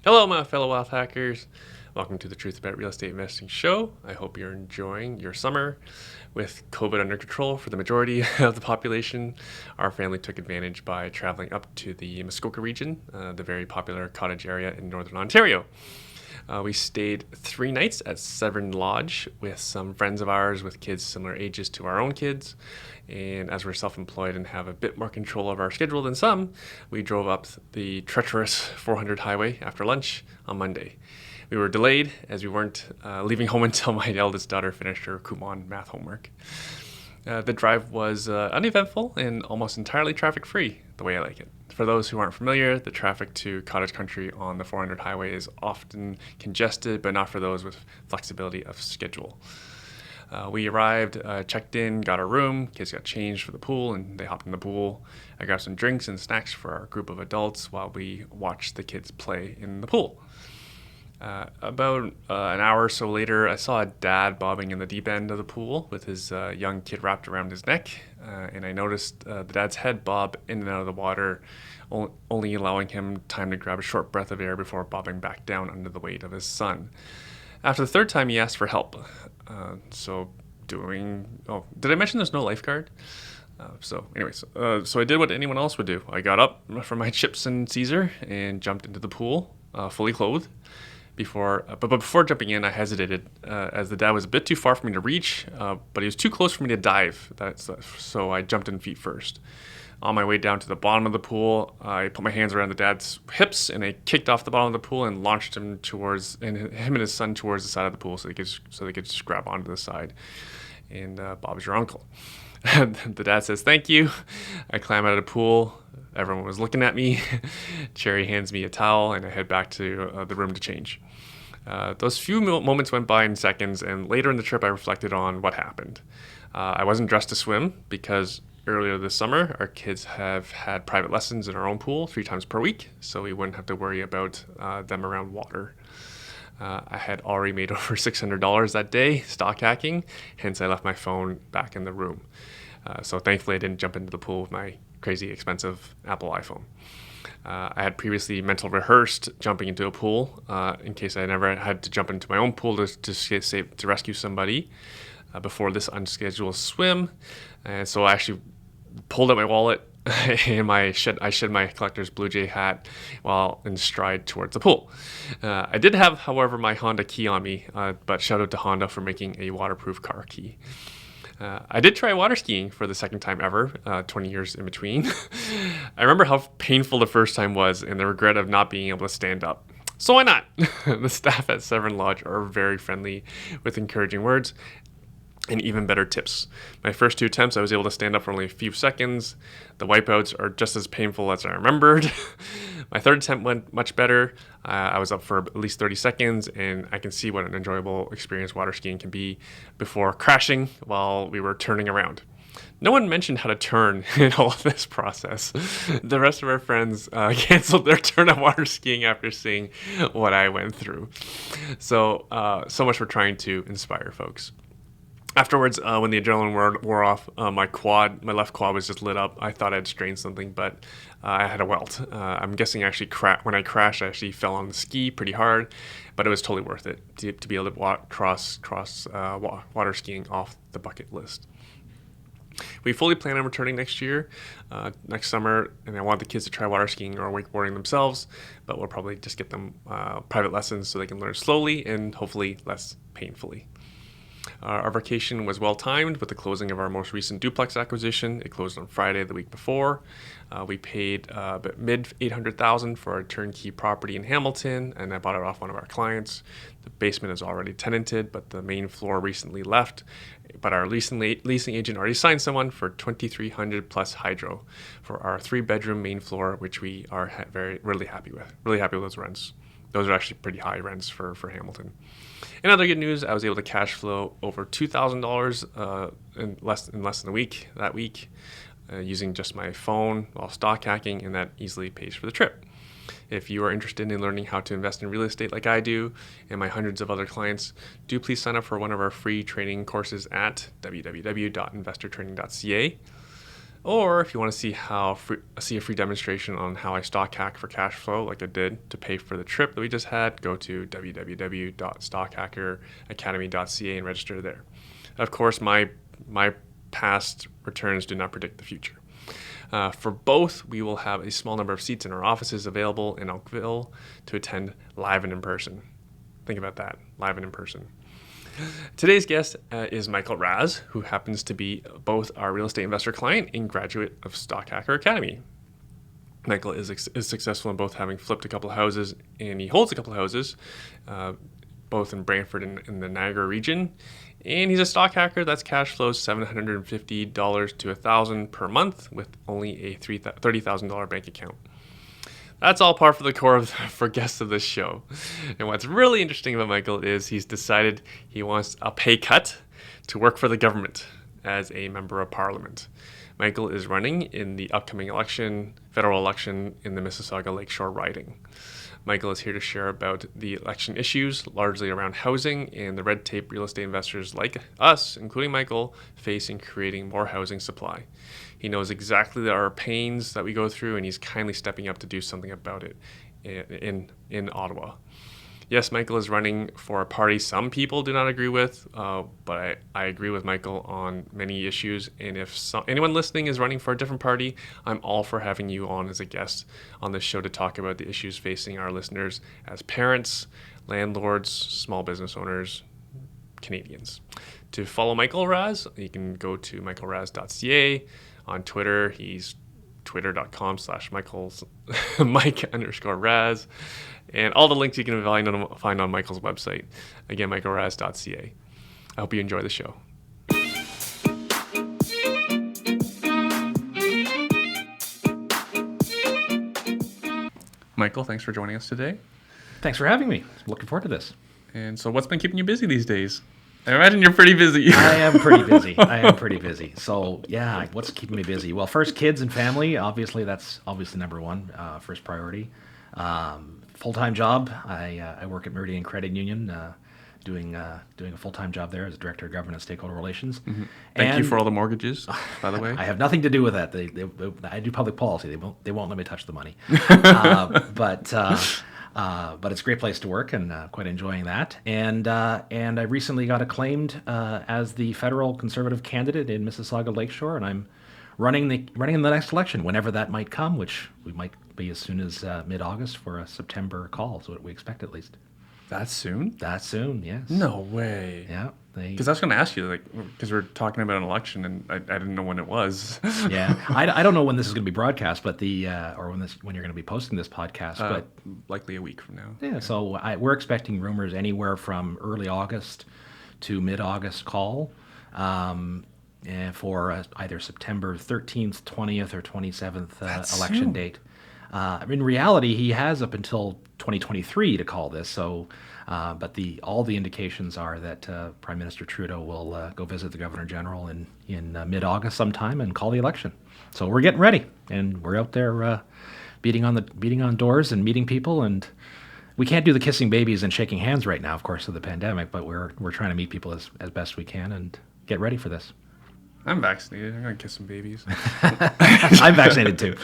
Hello, my fellow wealth hackers. Welcome to the Truth About Real Estate Investing show. I hope you're enjoying your summer. With COVID under control for the majority of the population, our family took advantage by traveling up to the Muskoka region, the very popular cottage area in northern Ontario. We stayed 3 nights at Severn Lodge with some friends of ours with kids similar ages to our own kids. And as we're self-employed and have a bit more control of our schedule than some, we drove up the treacherous 400 highway after lunch on Monday. We were delayed as we weren't leaving home until my eldest daughter finished her Kumon math homework. The drive was uneventful and almost entirely traffic-free, the way I like it. For those who aren't familiar, the traffic to cottage country on the 400 highway is often congested, but not for those with flexibility of schedule. We arrived, checked in, got our room, kids got changed for the pool, and they hopped in the pool. I grabbed some drinks and snacks for our group of adults while we watched the kids play in the pool. About an hour or so later, I saw a dad bobbing in the deep end of the pool with his young kid wrapped around his neck, and I noticed the dad's head bob in and out of the water, only allowing him time to grab a short breath of air before bobbing back down under the weight of his son. After the third time, he asked for help. Did I mention there's no lifeguard? So I did what anyone else would do. I got up from my chips and Caesar and jumped into the pool, fully clothed. But before jumping in, I hesitated as the dad was a bit too far for me to reach, but he was too close for me to dive. So I jumped in feet first. On my way down to the bottom of the pool, I put my hands around the dad's hips and I kicked off the bottom of the pool and launched him and his son towards the side of the pool so they could just grab onto the side. And Bob's your uncle. The dad says thank you. I climb out of the pool. Everyone was looking at me. Cherry hands me a towel, and I head back to the room to change. Those few moments went by in seconds, and later in the trip, I reflected on what happened. I wasn't dressed to swim because earlier this summer, our kids have had private lessons in our own pool 3 times per week, so we wouldn't have to worry about them around water. I had already made over $600 that day stock hacking, hence I left my phone back in the room. So thankfully I didn't jump into the pool with my crazy expensive Apple iPhone. I had previously mental rehearsed jumping into a pool in case I never had to jump into my own pool to rescue somebody before this unscheduled swim. And so I actually pulled out my wallet and I shed my collector's Blue Jay hat while in stride towards the pool. I did have, however, my Honda key on me, but shout out to Honda for making a waterproof car key. I did try water skiing for the second time ever, 20 years in between. I remember how painful the first time was and the regret of not being able to stand up. So why not? The staff at Severn Lodge are very friendly with encouraging words and even better tips. My first 2 attempts, I was able to stand up for only a few seconds. The wipeouts are just as painful as I remembered. My third attempt went much better. I was up for at least 30 seconds, and I can see what an enjoyable experience water skiing can be before crashing while we were turning around. No one mentioned how to turn in all of this process. The rest of our friends canceled their turn of water skiing after seeing what I went through. So much for trying to inspire folks. Afterwards, when the adrenaline wore off, my left quad was just lit up. I thought I'd strained something, but I had a welt. I'm guessing actually when I crashed, I actually fell on the ski pretty hard, but it was totally worth it to be able to cross water skiing off the bucket list. We fully plan on returning next summer, and I want the kids to try water skiing or wakeboarding themselves, but we'll probably just get them private lessons so they can learn slowly and hopefully less painfully. Our vacation was well timed with the closing of our most recent duplex acquisition. It closed on Friday the week before. We paid mid $800,000 for our turnkey property in Hamilton, and I bought it off one of our clients. The basement is already tenanted, but the main floor recently left. But our leasing agent already signed someone for $2,300 plus hydro for our 3-bedroom main floor, which we are really happy with. Really happy with those rents. Those are actually pretty high rents for Hamilton. In other good news, I was able to cash flow over $2,000 in less than a week that week using just my phone while stock hacking, and that easily pays for the trip. If you are interested in learning how to invest in real estate like I do and my hundreds of other clients, do please sign up for one of our free training courses at www.investortraining.ca. Or if you want to see see a free demonstration on how I stock hack for cash flow, like I did to pay for the trip that we just had, go to www.stockhackeracademy.ca and register there. Of course, my past returns do not predict the future. For both, we will have a small number of seats in our offices available in Oakville to attend live and in person. Think about that, live and in person. Today's guest is Michael Raz, who happens to be both our real estate investor client and graduate of Stock Hacker Academy. Michael is successful in both having flipped a couple of houses, and he holds a couple of houses, both in Brantford and in the Niagara region. And he's a stock hacker that's cash flows $750 to $1,000 per month with only a $30,000 bank account. That's all par for the course for guests of this show. And what's really interesting about Michael is he's decided he wants a pay cut to work for the government as a member of parliament. Michael is running in the upcoming federal election in the Mississauga-Lakeshore riding. Michael is here to share about the election issues, largely around housing and the red tape real estate investors like us, including Michael, face in creating more housing supply. He knows exactly our pains that we go through, and he's kindly stepping up to do something about it in Ottawa. Yes, Michael is running for a party some people do not agree with, but I agree with Michael on many issues. And if anyone listening is running for a different party, I'm all for having you on as a guest on this show to talk about the issues facing our listeners as parents, landlords, small business owners, Canadians. To follow Michael Raz, you can go to michaelraz.ca. On Twitter, he's twitter.com/Mike_Raz. And all the links you can find on Michael's website. Again, michaelraz.ca. I hope you enjoy the show. Michael, thanks for joining us today. Thanks for having me. Looking forward to this. And so what's been keeping you busy these days? I imagine you're pretty busy. I am pretty busy. So, yeah, what's keeping me busy? Well, first, kids and family. Obviously, that's number one, first priority. Full-time job. I work at Meridian Credit Union, doing a full-time job there as Director of Government and Stakeholder Relations. Mm-hmm. Thank you for all the mortgages, by the way. I have nothing to do with that. I do public policy. They won't let me touch the money. But it's a great place to work, and quite enjoying that. And I recently got acclaimed as the federal Conservative candidate in Mississauga-Lakeshore, and I'm running in the next election, whenever that might come, which we might be as soon as mid-August for a September call. So what we expect, at least. That soon? That soon, yes. No way. Yeah. Because I was going to ask you, because we're talking about an election, and I didn't know when it was. Yeah, I don't know when this is going to be broadcast, but or when you're going to be posting this podcast, but likely a week from now. Yeah, so we're expecting rumors anywhere from early August to mid-August call, for either September 13th, 20th, or 27th election date. In reality, he has up until 2023 to call this. So, but all the indications are that Prime Minister Trudeau will go visit the Governor General in mid-August sometime and call the election. So we're getting ready, and we're out there beating on doors and meeting people. And we can't do the kissing babies and shaking hands right now, of course, of the pandemic. But we're trying to meet people as best we can and get ready for this. I'm vaccinated. I'm gonna kiss some babies. I'm vaccinated too.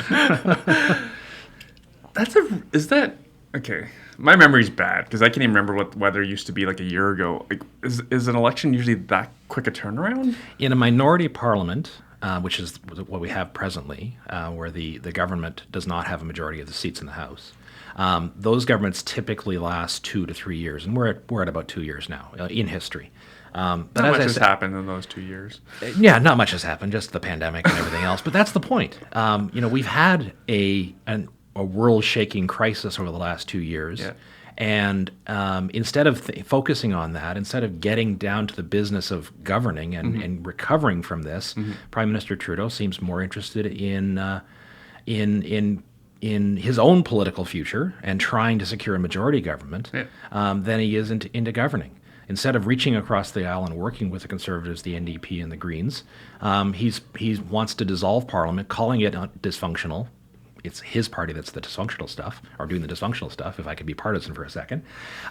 Okay? My memory's bad because I can't even remember what the weather used to be like a year ago. Is an election usually that quick a turnaround? In a minority parliament, which is what we have presently, where the government does not have a majority of the seats in the House, those governments typically last 2 to 3 years, and we're at about 2 years now in history. But not much has happened in those 2 years. Yeah, not much has happened, just the pandemic and everything else. But that's the point. We've had a world-shaking crisis over the last 2 years. Yeah. And instead of focusing on that, instead of getting down to the business of governing and recovering from this, Prime Minister Trudeau seems more interested in his own political future and trying to secure a majority government than he is into governing. Instead of reaching across the aisle and working with the Conservatives, the NDP, and the Greens, he wants to dissolve Parliament, calling it dysfunctional, it's his party that's the dysfunctional stuff, or doing the dysfunctional stuff, if I could be partisan for a second,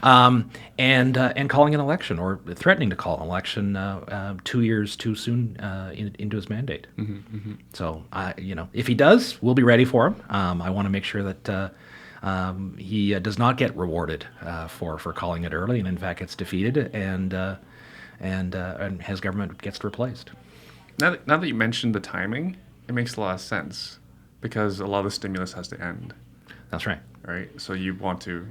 and calling an election or threatening to call an election 2 years too soon into his mandate. So, if he does, we'll be ready for him. I want to make sure that he does not get rewarded for calling it early, and in fact gets defeated, and his government gets replaced. Now that you mentioned the timing, it makes a lot of sense because a lot of the stimulus has to end. That's right. Right? So you want to,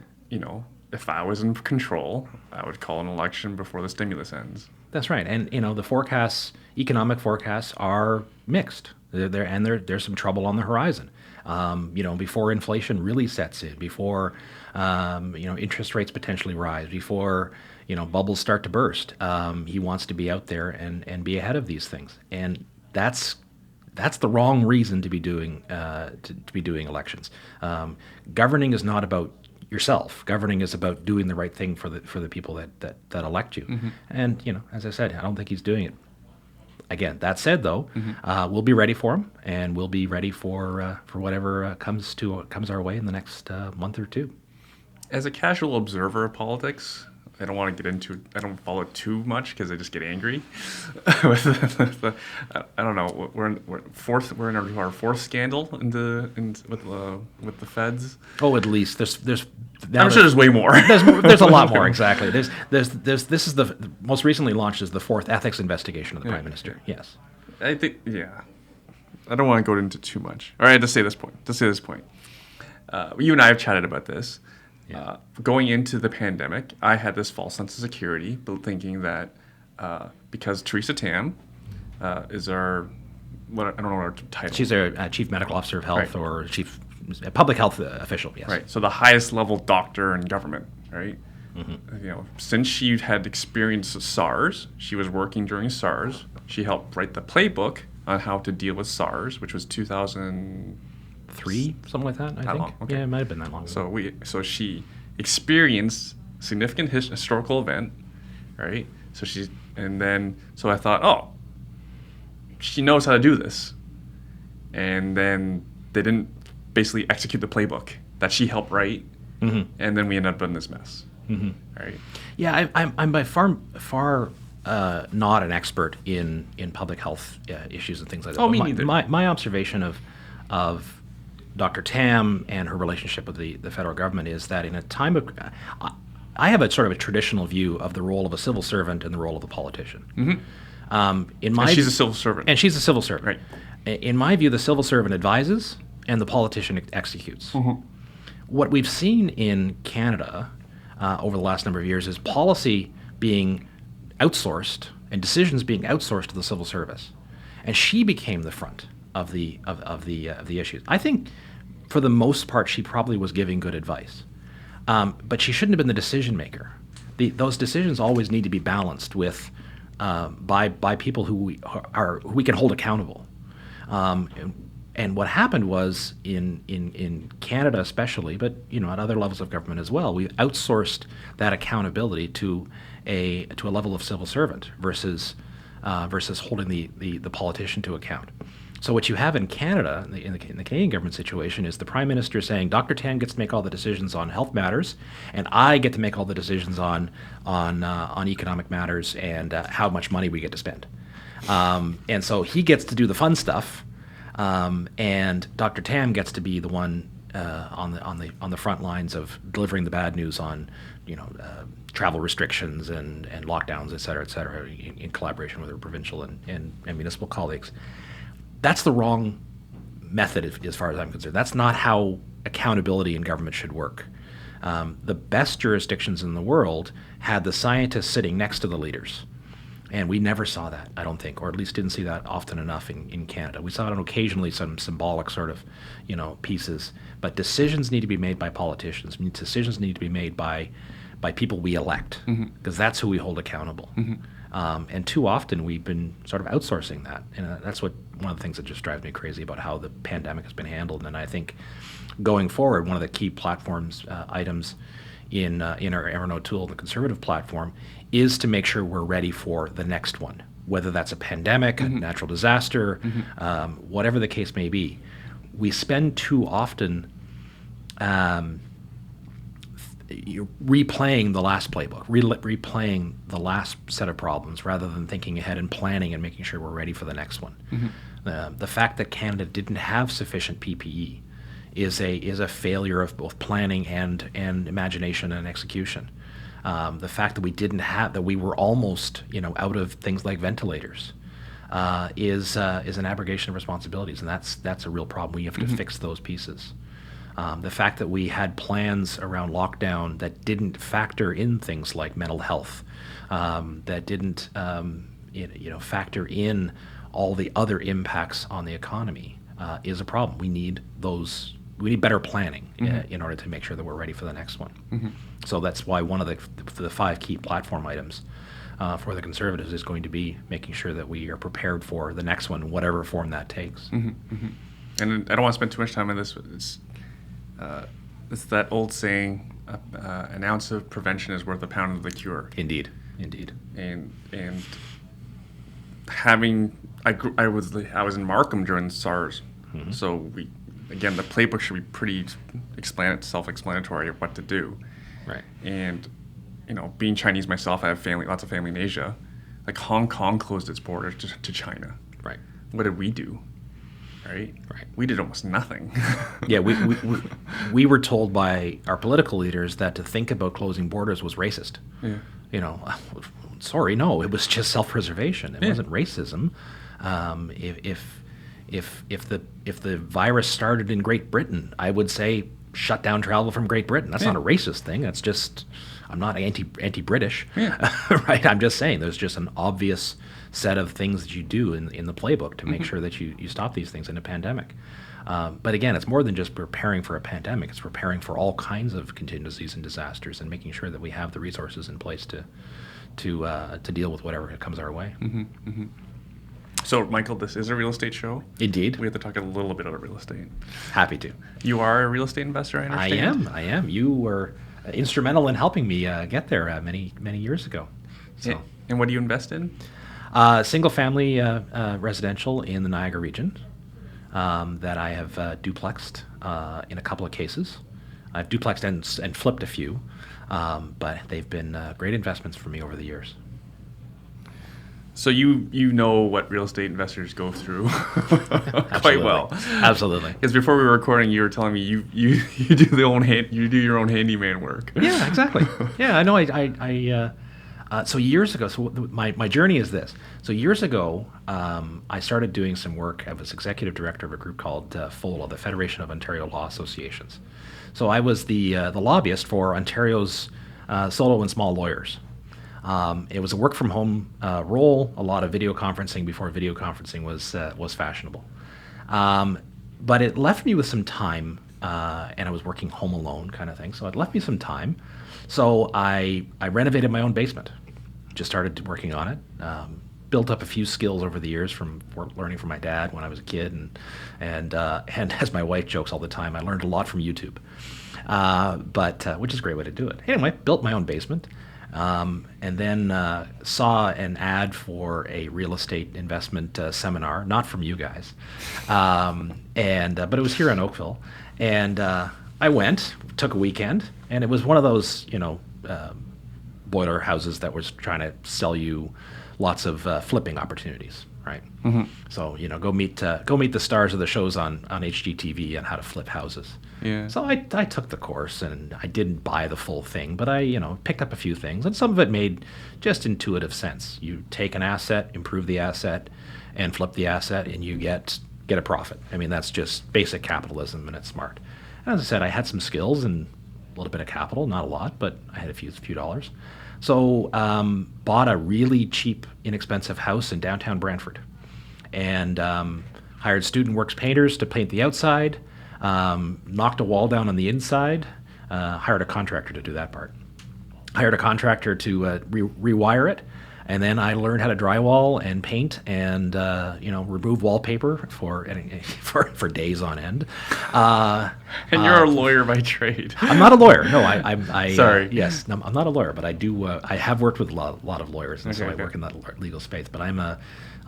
if I was in control, I would call an election before the stimulus ends. That's right. And, the economic forecasts are mixed. There's some trouble on the horizon. Before inflation really sets in, before, interest rates potentially rise, before, bubbles start to burst. He wants to be out there and be ahead of these things. And that's the wrong reason to be doing elections. Governing is not about yourself. Governing is about doing the right thing for the people that elect you. And as I said, I don't think he's doing it. Again, that said, though, we'll be ready for him, and we'll be ready for whatever comes our way in the next month or two. As a casual observer of politics, I don't want to get into. I don't follow it too much because I just get angry. I don't know. We're in our fourth scandal with the feds. Oh, at least there's. I'm sure there's way more. There's a lot more. Exactly. This is the most recently launched is the fourth ethics investigation of the Prime Minister. Yes. I think. Yeah. I don't want to go into too much. All right. To say this point. You and I have chatted about this. Yeah. Going into the pandemic, I had this false sense of security, but thinking that because Theresa Tam is our, I don't know what her title. She's our chief medical officer of health, right, or chief public health official. Yes. Right. So the highest level doctor in government. Right. Since she had experienced SARS, she was working during SARS. She helped write the playbook on how to deal with SARS, which was 2003, something like that. I think. Long? Okay. Yeah, it might have been that long. So she experienced significant historical event, right? So I thought, she knows how to do this, and then they didn't basically execute the playbook that she helped write, and then we ended up in this mess, right? Yeah, I'm by far not an expert in public health issues and things like that. Oh, me neither. My observation of Dr. Tam and her relationship with the federal government is that in a time of, I have a sort of a traditional view of the role of a civil servant and the role of a politician. And she's a civil servant. And she's a civil servant. Right. In my view, the civil servant advises and the politician executes. What we've seen in Canada over the last number of years is policy being outsourced and decisions being outsourced to the civil service, and she became the front of the issues. I think, for the most part, she probably was giving good advice, but she shouldn't have been the decision maker. Those decisions always need to be balanced with by people who we can hold accountable. And what happened was in Canada especially, but at other levels of government as well, we outsourced that accountability to a level of civil servant versus holding the politician to account. So what you have in Canada, in the Canadian government situation, is the Prime Minister saying, Dr. Tam gets to make all the decisions on health matters, and I get to make all the decisions on economic matters and how much money we get to spend. And so he gets to do the fun stuff, and Dr. Tam gets to be the one on the front lines of delivering the bad news on travel restrictions and lockdowns, et cetera, in collaboration with her provincial and municipal colleagues. That's the wrong method as far as I'm concerned. That's not how accountability in government should work. The best jurisdictions in the world had the scientists sitting next to the leaders. And we never saw that, I don't think, or at least didn't see that often enough in Canada. We saw it occasionally, some symbolic sort of, pieces. But decisions need to be made by politicians. Decisions need to be made by people we elect, because that's who we hold accountable. And too often we've been sort of outsourcing that. And that's one of the things that just drives me crazy about how the pandemic has been handled. And I think going forward, one of the key platforms items in our Evernote tool, the Conservative platform, is to make sure we're ready for the next one, whether that's a pandemic, a natural disaster, whatever the case may be. we spend too often you're replaying the last playbook, replaying the last set of problems rather than thinking ahead and planning and making sure we're ready for the next one. The fact that Canada didn't have sufficient PPE is a failure of both planning and imagination and execution. The fact that we were almost out of things like ventilators is an abrogation of responsibilities, and that's a real problem. We have to fix those pieces. The fact that we had plans around lockdown that didn't factor in things like mental health, that didn't factor in all the other impacts on the economy is a problem. We need better planning in order to make sure that we're ready for the next one. So that's why one of the 5 key platform items for the Conservatives is going to be making sure that we are prepared for the next one, whatever form that takes. And I don't want to spend too much time on this. It's that old saying, an ounce of prevention is worth a pound of the cure. Indeed. And I was in Markham during SARS, so the playbook should be pretty self-explanatory of what to do. Right. And being Chinese myself, I have lots of family in Asia. Like Hong Kong closed its borders to China. Right. What did we do? Right. We did almost nothing. Yeah, we were told by our political leaders that to think about closing borders was racist. Yeah. Sorry, no, it was just self-preservation. It wasn't racism. If the virus started in Great Britain, I would say shut down travel from Great Britain. That's not a racist thing. That's just, I'm not anti-British, right? I'm just saying there's just an obvious set of things that you do in the playbook to make sure that you stop these things in a pandemic. But again, it's more than just preparing for a pandemic. It's preparing for all kinds of contingencies and disasters and making sure that we have the resources in place to deal with whatever comes our way. So, Michael, this is a real estate show. Indeed. We have to talk a little bit about real estate. Happy to. You are a real estate investor, I understand? I am. You were instrumental in helping me get there many years ago. So. And what do you invest in? Single-family residential in the Niagara region that I have duplexed in a couple of cases. I've duplexed and flipped a few, but they've been great investments for me over the years. So you know what real estate investors go through quite well. Absolutely. Because before we were recording, you were telling me you do your own handyman work. Yeah, exactly. Yeah, I know. So years ago, my journey is this. So years ago, I started doing some work. I was executive director of a group called FOLA, the Federation of Ontario Law Associations. So I was the lobbyist for Ontario's solo and small lawyers. It was a work from home role, a lot of video conferencing before video conferencing was fashionable. But it left me with some time, and I was working home alone kind of thing. So it left me some time. So I renovated my own basement, just started working on it, built up a few skills over the years from learning from my dad when I was a kid, and as my wife jokes all the time, I learned a lot from YouTube, but which is a great way to do it. Anyway, built my own basement, and then saw an ad for a real estate investment seminar, not from you guys, but it was here in Oakville, and I went, took a weekend, and it was one of those, boiler houses that was trying to sell you lots of flipping opportunities, right? So, go meet the stars of the shows on HGTV on how to flip houses. Yeah. So I took the course, and I didn't buy the full thing, but I, picked up a few things, and some of it made just intuitive sense. You take an asset, improve the asset, and flip the asset, and you get a profit. I mean, that's just basic capitalism, and it's smart. And as I said, I had some skills and a little bit of capital, not a lot, but I had a few dollars. So bought a really cheap, inexpensive house in downtown Brantford, and hired student works painters to paint the outside, knocked a wall down on the inside, hired a contractor to do that part. Hired a contractor to rewire it, And then I learned how to drywall and paint and remove wallpaper for days on end. And you're a lawyer by trade. I'm not a lawyer. No, I Sorry. Yes, no, I'm not a lawyer, but I do. I have worked with a lot of lawyers, and so I Okay. work in that legal space. But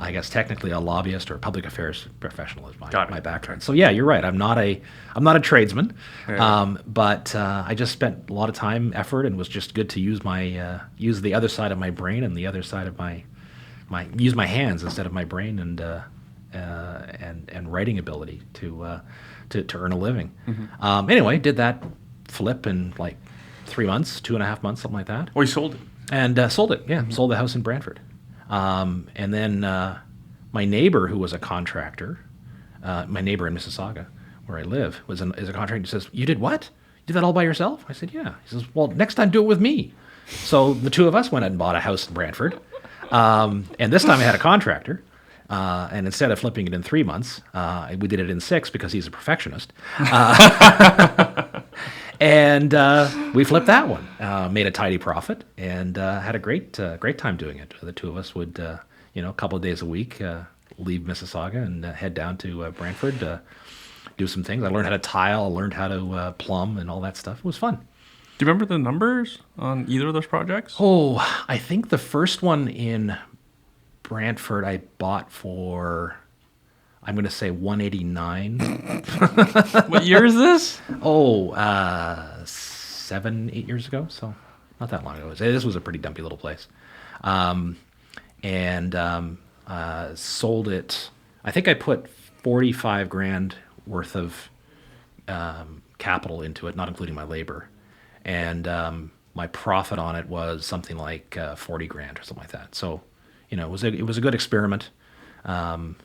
I guess technically a lobbyist or a public affairs professional is Got it. my background. So yeah, you're right. I'm not a tradesman, Yeah. but I just spent a lot of time, effort, and was just good to use use the other side of my brain and the other side of use my hands instead of my brain and writing ability to earn a living. Anyway, did that flip in like 3 months, 2.5 months, something like that. Oh, you sold it. And sold it. Yeah, sold the house in Brantford. And then my neighbor, who was a contractor, my neighbor in Mississauga, where I live, is a contractor. He says, "You did what? You did that all by yourself?" I said, "Yeah." He says, "Well, next time do it with me." So the two of us went out and bought a house in Brantford. And this time I had a contractor. And instead of flipping it in 3 months, we did it in 6 because he's a perfectionist. And we flipped that one, made a tidy profit, and had a great time doing it. The two of us would, a couple of days a week, leave Mississauga and head down to Brantford, do some things. I learned how to tile, I learned how to plumb, and all that stuff. It was fun. Do you remember the numbers on either of those projects? Oh, I think the first one in Brantford I bought for, I'm going to say 189. What year is this? Oh, 7, 8 years ago. So not that long ago. This was a pretty dumpy little place. And sold it. I think I put 45 grand worth of capital into it, not including my labor. And my profit on it was something like 40 grand or something like that. So, it was a good experiment. And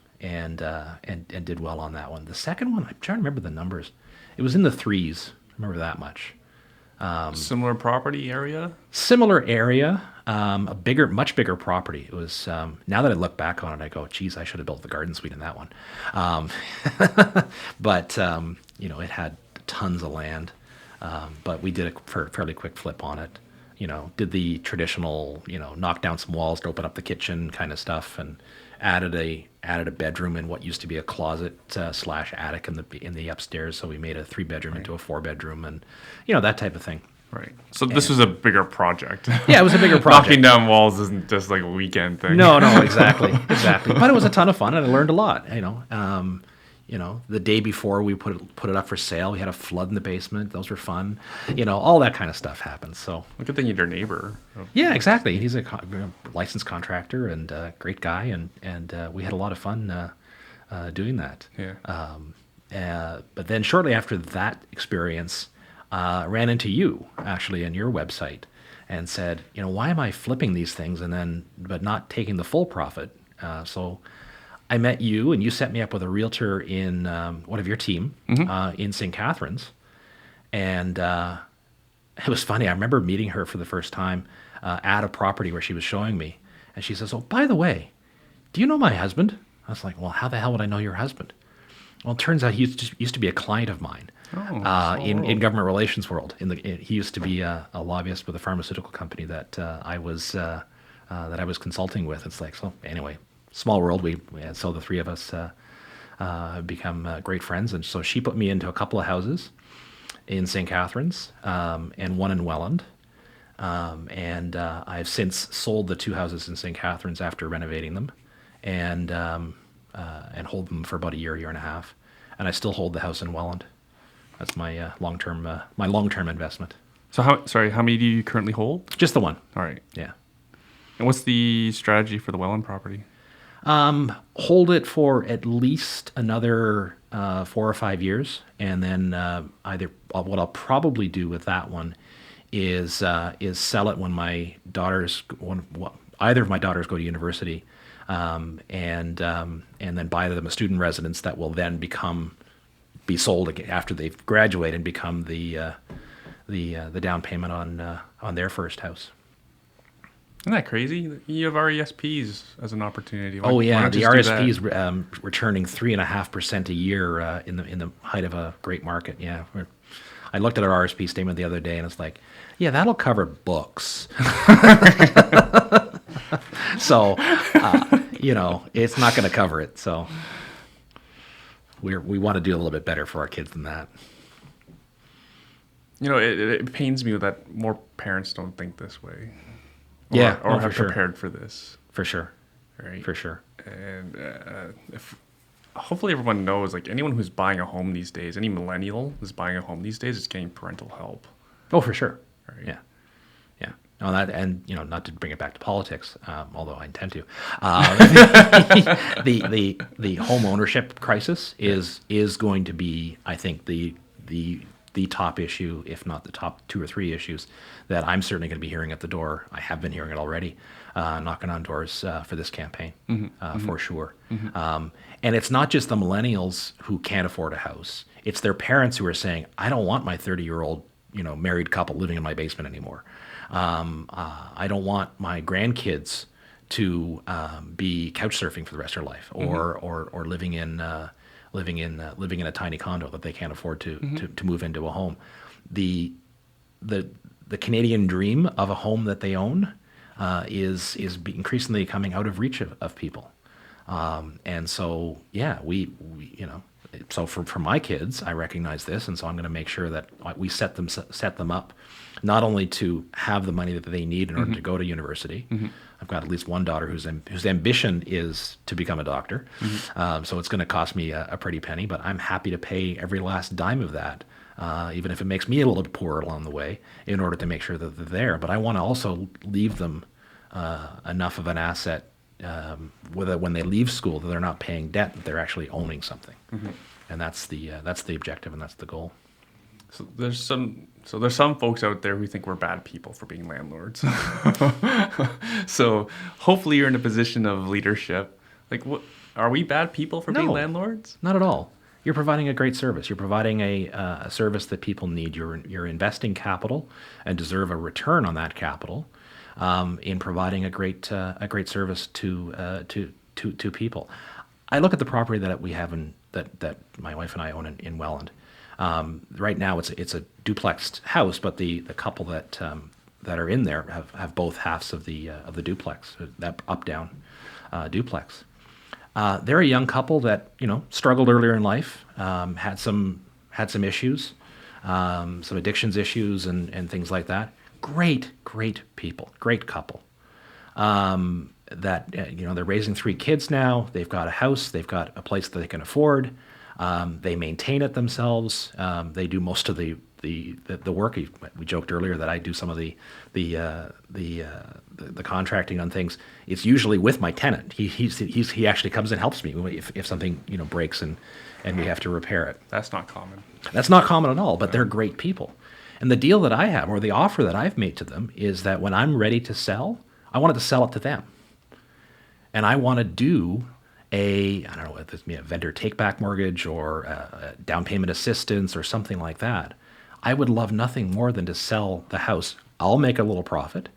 did well on that one. The second one, I'm trying to remember the numbers. It was in the 3s. I remember that much. Similar property area? Similar area, much bigger property. It was, now that I look back on it, I go, geez, I should have built the garden suite in that one. But it had tons of land. But we did a fairly quick flip on it. Did the traditional, knock down some walls to open up the kitchen kind of stuff, and added a bedroom in what used to be a closet slash attic in the upstairs. So we made a 3-bedroom into a 4-bedroom, and that type of thing. Right. So this was a bigger project. Yeah, it was a bigger project. Knocking down walls isn't just like a weekend thing. No, exactly. But it was a ton of fun, and I learned a lot. The day before we put it up for sale, we had a flood in the basement. Those were fun. All that kind of stuff happens. So Good thing you're your neighbor. yeah, exactly. He's a licensed contractor and a great guy, and we had a lot of fun doing that. Yeah. But then shortly after that experience, I ran into you actually on your website and said, why am I flipping these things but not taking the full profit? So I met you, and you set me up with a realtor in one of your team in St. Catharines. And it was funny. I remember meeting her for the first time at a property where she was showing me. And she says, "Oh, by the way, do you know my husband?" I was like, "Well, how the hell would I know your husband?" Well, it turns out he used to be a client of mine in government relations world. He used to be a lobbyist with a pharmaceutical company that I was consulting with. It's like, so anyway, small world. So the three of us have become great friends, and so she put me into a couple of houses in St. Catharines and one in Welland. And I've since sold the 2 houses in St. Catharines after renovating them, and hold them for about a year and a half. And I still hold the house in Welland. That's my long-term investment. So how many do you currently hold? Just the one. All right. Yeah. And what's the strategy for the Welland property? Hold it for at least another 4 or 5 years, and then what I'll probably do with that one is sell it when either of my daughters go to university, and then buy them a student residence that will then be sold again after they've graduated and become the down payment on their first house. Isn't that crazy? You have RESPs as an opportunity. The RSPs returning 3.5% a year in the height of a great market. Yeah, I looked at our RSP statement the other day, and it's like, yeah, that'll cover books. So, it's not going to cover it. So we want to do a little bit better for our kids than that. It pains me that more parents don't think this way. Or have prepared for this. For sure. Right? For sure. And if hopefully everyone knows, like, anyone who's buying a home these days, any millennial who's buying a home these days is getting parental help. Oh, for sure. Right? Yeah. No, not to bring it back to politics, although I intend to. The home ownership crisis is going to be, I think, the top issue, if not the top 2 or 3 issues that I'm certainly going to be hearing at the door. I have been hearing it already, knocking on doors for this campaign, for sure. And it's not just the millennials who can't afford a house. It's their parents who are saying, I don't want my 30-year-old married couple living in my basement anymore. I don't want my grandkids to be couch surfing for the rest of their life, or living in a tiny condo that they can't afford to move into a home. The Canadian dream of a home that they own is increasingly coming out of reach of people, and so so for my kids, I recognize this, and so I'm going to make sure that we set them up not only to have the money that they need in order to go to university. I've got at least one daughter whose ambition is to become a doctor, so it's going to cost me a pretty penny, but I'm happy to pay every last dime of that, even if it makes me a little bit poorer along the way, in order to make sure that they're there. But I want to also leave them enough of an asset, when they leave school, that they're not paying debt, that they're actually owning something. And that's the objective, and that's the goal. So there's some folks out there who think we're bad people for being landlords. So hopefully you're in a position of leadership. Like, what are we bad people for being landlords? Not at all. You're providing a great service. You're providing a service that people need. You're investing capital and deserve a return on that capital, in providing a great service to people. I look at the property that we have that my wife and I own in Welland. Right now it's a duplexed house, but the couple that are in there have both halves of the duplex, that up down duplex. They're a young couple that struggled earlier in life, had some issues, some addictions issues and things like that. Great people, great couple. That they're raising 3 kids now. They've got a house. They've got a place that they can afford. They maintain it themselves. They do most of the work. We joked earlier that I do some of the contracting on things. It's usually with my tenant. He actually comes and helps me if something breaks and we have to repair it. That's not common. That's not common at all. But they're great people. And the deal that I have, or the offer that I've made to them, is that when I'm ready to sell, I wanted to sell it to them. And I want to do I don't know, whether it's a vendor take-back mortgage or a down payment assistance or something like that. I would love nothing more than to sell the house. I'll make a little profit,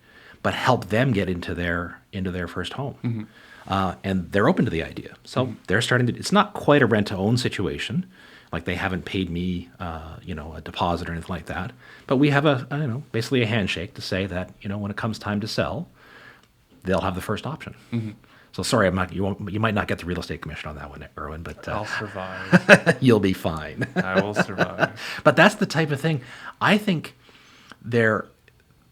but help them get into their first home. And they're open to the idea. So they're starting to, it's not quite a rent-to-own situation. Like, they haven't paid me, a deposit or anything like that. But we have basically a handshake to say that, when it comes time to sell, they'll have the first option. So sorry, you might not get the real estate commission on that one, Erwin, but I'll survive. You'll be fine. I will survive. But that's the type of thing. I think there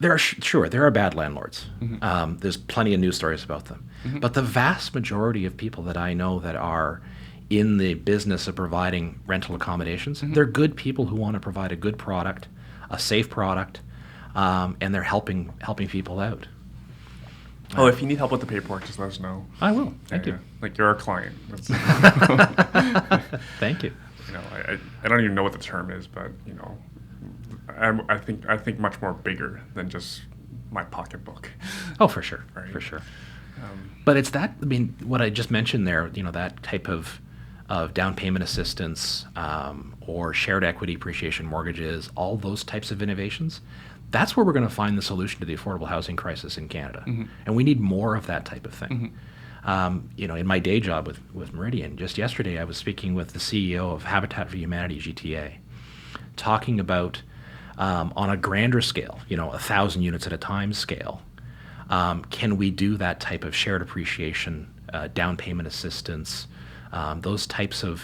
are bad landlords. There's plenty of news stories about them. But the vast majority of people that I know that are in the business of providing rental accommodations, they're good people who want to provide a good product, a safe product, and they're helping people out. Oh, if you need help with the paperwork, just let us know. I will. Thank you. Like, you're our client. Thank you. I don't even know what the term is, but I think much more bigger than just my pocketbook. Oh, for sure, right? For sure. But it's that. I mean, what I just mentioned there. That type of down payment assistance, or shared equity appreciation mortgages, all those types of innovations. That's where we're going to find the solution to the affordable housing crisis in Canada. And we need more of that type of thing. In my day job with Meridian, just yesterday I was speaking with the CEO of Habitat for Humanity, GTA, talking about, on a grander scale, 1,000 units at a time scale, Can we do that type of shared appreciation, down payment assistance, those types of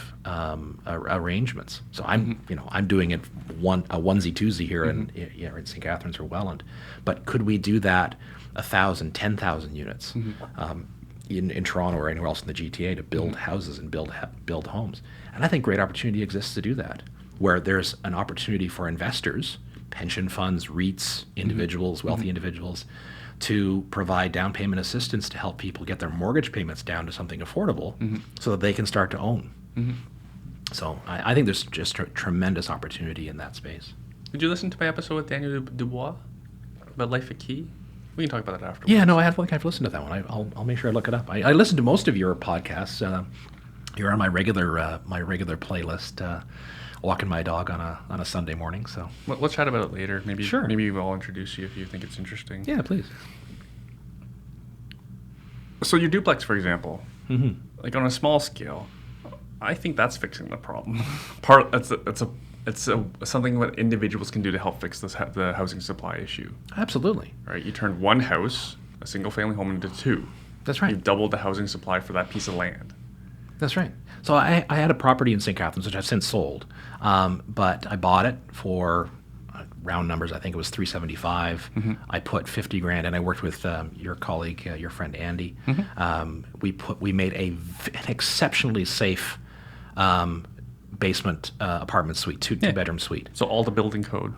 arrangements? So I'm doing it a onesie twosie here in St. Catharines or Welland, but could we do that 1,000, 10,000 units in Toronto or anywhere else in the GTA to build houses and build homes? And I think great opportunity exists to do that, where there's an opportunity for investors, pension funds, REITs, individuals, wealthy individuals, to provide down payment assistance to help people get their mortgage payments down to something affordable so that they can start to own. So I think there's just a tremendous opportunity in that space. Did you listen to my episode with Daniel Dubois about Life at Key? We can talk about that afterwards. Yeah, no, I've listened to that one. I'll make sure I look it up. I listen to most of your podcasts. You're on my regular playlist. Walking my dog on a Sunday morning. So let's chat about it later. Maybe Sure. Maybe I'll introduce you if you think it's interesting. Yeah, please. So your duplex, for example, like on a small scale, I think that's fixing the problem. It's something that individuals can do to help fix the housing supply issue. Absolutely. Right? You turned one house, a single family home, into two. That's right. You've doubled the housing supply for that piece of land. That's right. So I had a property in St. Catharines, which I've since sold, but I bought it for round numbers. I think it was $375. I put $50,000, and I worked with your colleague, your friend Andy. We made an exceptionally safe basement apartment suite, two bedroom suite. So all the building code.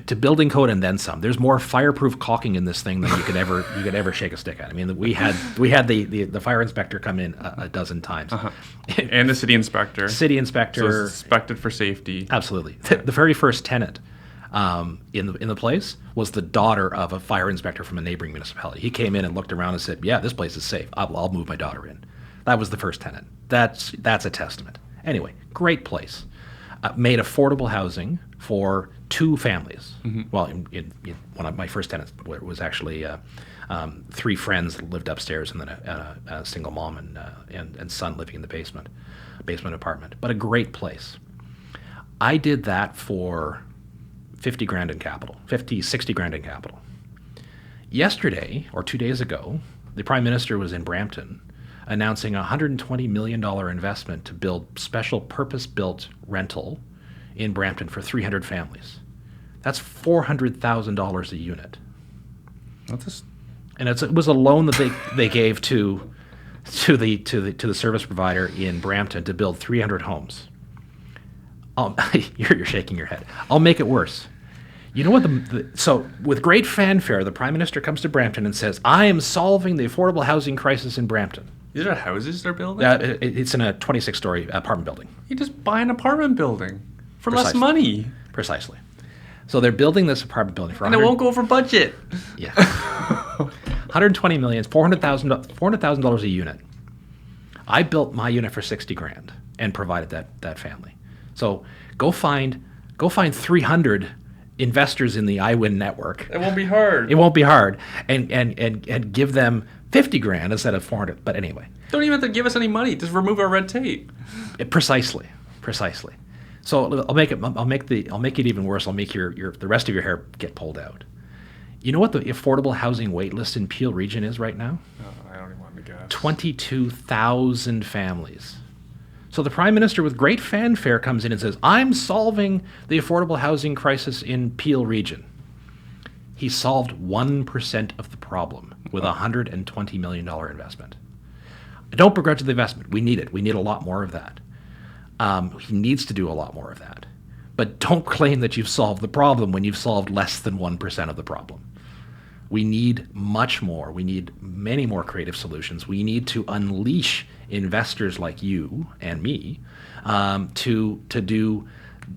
To building code and then some. There's more fireproof caulking in this thing than you could ever shake a stick at. I mean, we had the fire inspector come in a dozen times, and the city inspector. City inspector. So it's inspected for safety. Absolutely. The very first tenant in the place was the daughter of a fire inspector from a neighboring municipality. He came in and looked around and said, "Yeah, this place is safe. I'll move my daughter in." That was the first tenant. That's a testament. Anyway, great place. Made affordable housing for two families. Well, in one of my first tenants was actually three friends that lived upstairs, and then a single mom and son living in the basement apartment. But a great place. I did that for $50,000 in capital, $60,000 in capital. Yesterday, or 2 days ago, the Prime Minister was in Brampton announcing a $120 million investment to build special purpose-built rental in Brampton for 300 families. That's $400,000 a unit. And it was a loan that they gave to the service provider in Brampton to build 300 homes. You're shaking your head. I'll make it worse. You know what? So with great fanfare, the Prime Minister comes to Brampton and says, "I am solving the affordable housing crisis in Brampton." These are houses they're building? It's in a 26-story apartment building. You just buy an apartment building for less Precisely. money. Precisely. So they're building this apartment building for And it won't go over budget. Yeah. $120 million, $400,000 a unit. I built my unit for $60,000 and provided that family. So go find 300 investors in the iWin network. It won't be hard. It won't be hard, and give them $50,000 instead of $400,000. But anyway, Don't even have to give us any money. Just remove our red tape. Precisely. So I'll make it even worse. I'll make the rest of your hair get pulled out. You know what the affordable housing wait list in Peel region is right now? I don't even want to guess. 22,000 families. So the Prime Minister, with great fanfare, comes in and says, "I'm solving the affordable housing crisis in Peel region." He solved 1% of the problem with a $120 million investment. I don't begrudge the investment. We need it. We need a lot more of that. He needs to do a lot more of that. But don't claim that you've solved the problem when you've solved less than 1% of the problem. We need much more. We need many more creative solutions. We need to unleash investors like you and me to do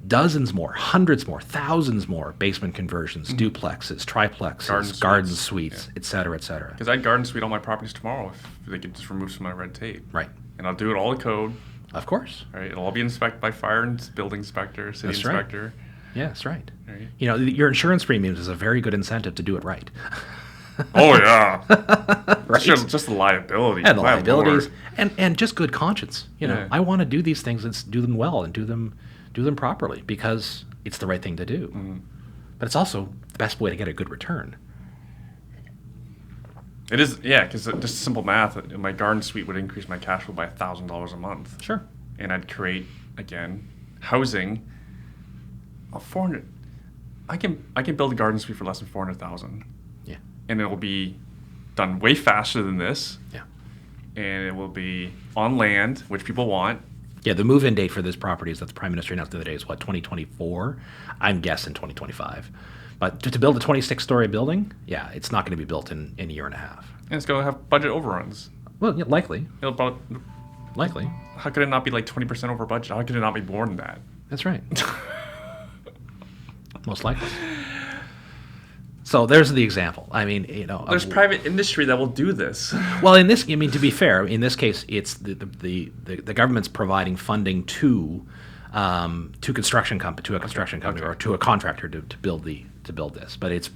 dozens more, hundreds more, thousands more basement conversions, duplexes, triplexes, garden suites, et cetera, et cetera. Because I'd garden suite all my properties tomorrow if they could just remove some of my red tape. Right. And I'll do it all the code. Of course. Right. It'll all be inspected by fire and building inspector, city That's right. inspector. Yeah, that's right. Right. You know, your insurance premiums is a very good incentive to do it right. Oh, yeah. Right? Just the liability. And the My liabilities, Lord. and just good conscience. You know, Yeah. I want to do these things and do them well and do them properly because it's the right thing to do. But it's also the best way to get a good return. It is, yeah, because just simple math, my garden suite would increase my cash flow by $1,000 a month. Sure. And I'd create, again, housing of 400. I can build a garden suite for less than 400,000. Yeah. And it will be done way faster than this. Yeah. And it will be on land, which people want. Yeah, the move-in date for this property is that the Prime Minister announced the other day is what, 2024? I'm guessing 2025. But to build a 26-story building, yeah, it's not going to be built in a year and a half. And it's going to have budget overruns. Well, yeah, likely. Likely. How could it not be like 20% over budget? How could it not be more than that? That's right. Most likely. So there's the example. I mean, there's private industry that will do this. Well, to be fair, in this case, it's the government's providing funding to a construction company or to a contractor to build this. But it's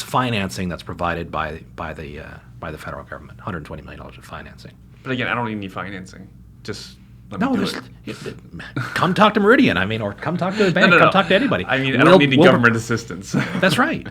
financing that's provided by the federal government, $120 million of financing. But again, I don't even need financing. Just come talk to Meridian. Or come talk to the bank. Come talk to anybody. I don't need any government assistance. That's right.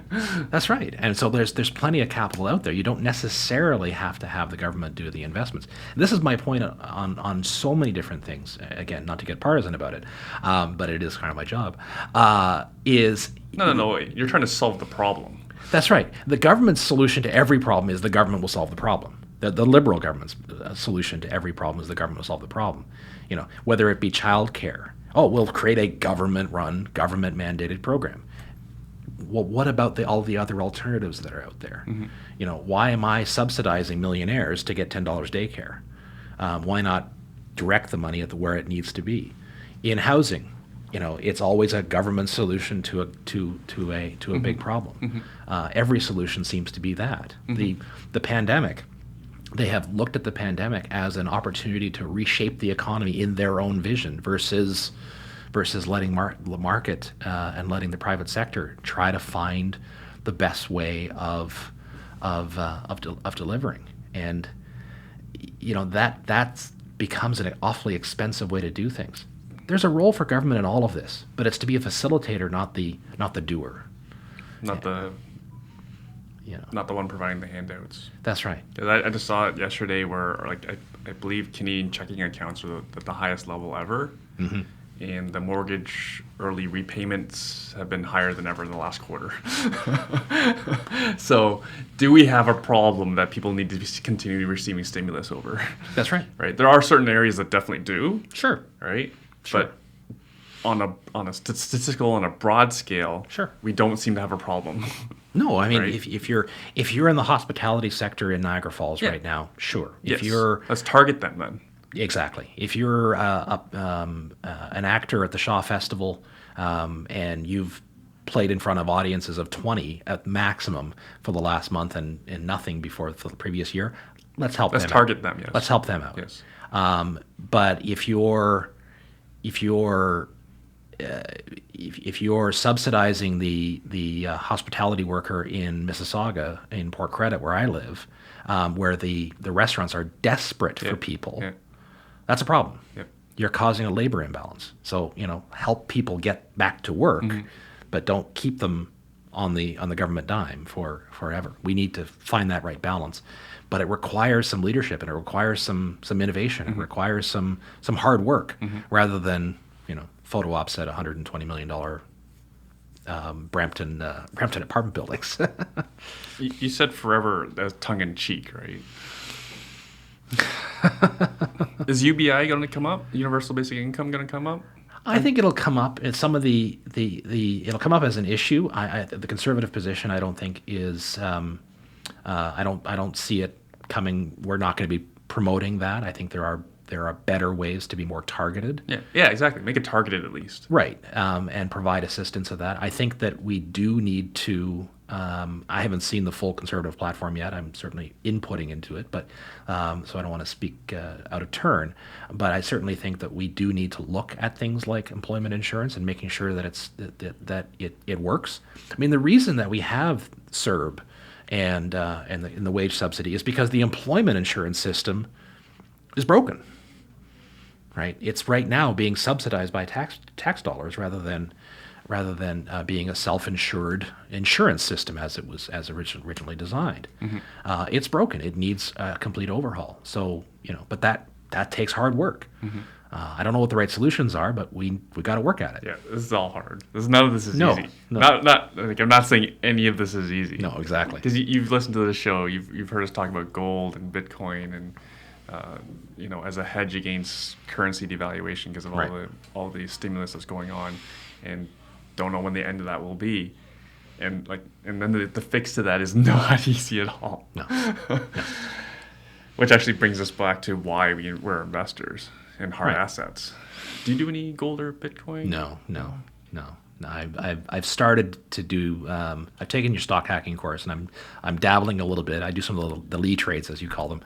That's right. And so there's plenty of capital out there. You don't necessarily have to have the government do the investments. This is my point on so many different things. Again, not to get partisan about it, but it is kind of my job. No. You're trying to solve the problem. That's right. The government's solution to every problem is the government will solve the problem. The liberal government's solution to every problem is the government will solve the problem. Whether it be childcare. Oh, we'll create a government-run, government-mandated program. Well, what about all the other alternatives that are out there? Mm-hmm. Why am I subsidizing millionaires to get $10 daycare? Why not direct the money at where it needs to be? In housing, it's always a government solution to a mm-hmm. big problem. Mm-hmm. Every solution seems to be that. Mm-hmm. The pandemic. They have looked at the pandemic as an opportunity to reshape the economy in their own vision versus letting the market and letting the private sector try to find the best way of delivering. And that becomes an awfully expensive way to do things. There's a role for government in all of this, but it's to be a facilitator, not the doer. Not the one providing the handouts. That's right. I just saw it yesterday where, I believe Canadian checking accounts are at the highest level ever. Mm-hmm. And the mortgage early repayments have been higher than ever in the last quarter. So do we have a problem that people need to be continually receiving stimulus over? That's right. Right. There are certain areas that definitely do. Sure. Right. Sure. But on a statistical, on a broad scale, sure, we don't seem to have a problem. No, right? if you're in the hospitality sector in Niagara Falls right now, sure. Yes. Let's target them then. Exactly. If you're an actor at the Shaw Festival and you've played in front of audiences of 20 at maximum for the last month and nothing for the previous year, let's target them. Yes. Let's help them out. Yes. But if you're subsidizing the hospitality worker in Mississauga, in Port Credit, where I live, where the restaurants are desperate for people, that's a problem. Yep. You're causing a labor imbalance. So help people get back to work, mm-hmm. but don't keep them on the government dime forever. We need to find that right balance, but it requires some leadership and it requires some innovation. Mm-hmm. It requires some hard work, mm-hmm. rather than photo ops at $120 million Brampton apartment buildings. You said forever as tongue-in-cheek, right? Is UBI going to come up? Universal Basic Income going to come up? I think it'll come up. It's some of it'll come up as an issue. The conservative position, I don't think is. I don't see it coming. We're not going to be promoting that. I think there are better ways to be more targeted. Yeah, exactly. Make it targeted at least. Right, and provide assistance of that. I think that we do need to. I haven't seen the full conservative platform yet. I'm certainly inputting into it, but so I don't want to speak out of turn. But I certainly think that we do need to look at things like employment insurance and making sure that it works. I mean, the reason that we have CERB and the wage subsidy is because the employment insurance system is broken. Right, it's right now being subsidized by tax dollars rather than rather than being a self-insured insurance system as it was originally designed. It's broken. It needs a complete overhaul. So but that takes hard work. I don't know what the right solutions are, but we got to work at it. Yeah, this is all hard. None of this is No, easy. no. Not like I'm not saying any of this is easy. No, exactly. Because you've listened to the show, you've heard us talk about gold and Bitcoin and as a hedge against currency devaluation because of all the stimulus that's going on, and don't know when the end of that will be, and then the fix to that is not easy at all. No. Which actually brings us back to why we're investors in hard Right. assets. Do you do any gold or Bitcoin? No. I've started to do. I've taken your stock hacking course, and I'm dabbling a little bit. I do some of the Lee trades, as you call them,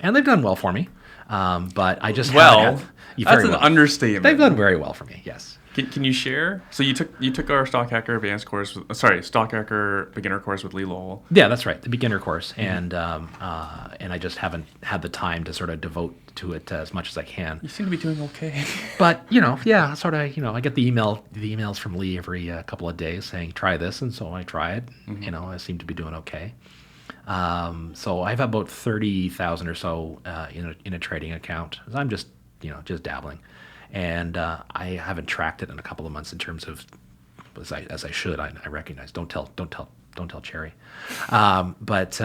and they've done well for me. But I just Well, haven't that's an understatement. They've done very well for me. Yes. Can you share? So you took our Stock Hacker Advanced course. Stock Hacker Beginner course with Lee Lowell. Yeah, that's right, the beginner course, and I just haven't had the time to sort of devote to it as much as I can. You seem to be doing okay. But sort of, I get the emails from Lee every couple of days saying try this, and so I try it. I seem to be doing okay. So I have about 30,000 or so in a trading account. I'm just dabbling, and I haven't tracked it in a couple of months in terms of as I should. I recognize. Don't tell Cherry, but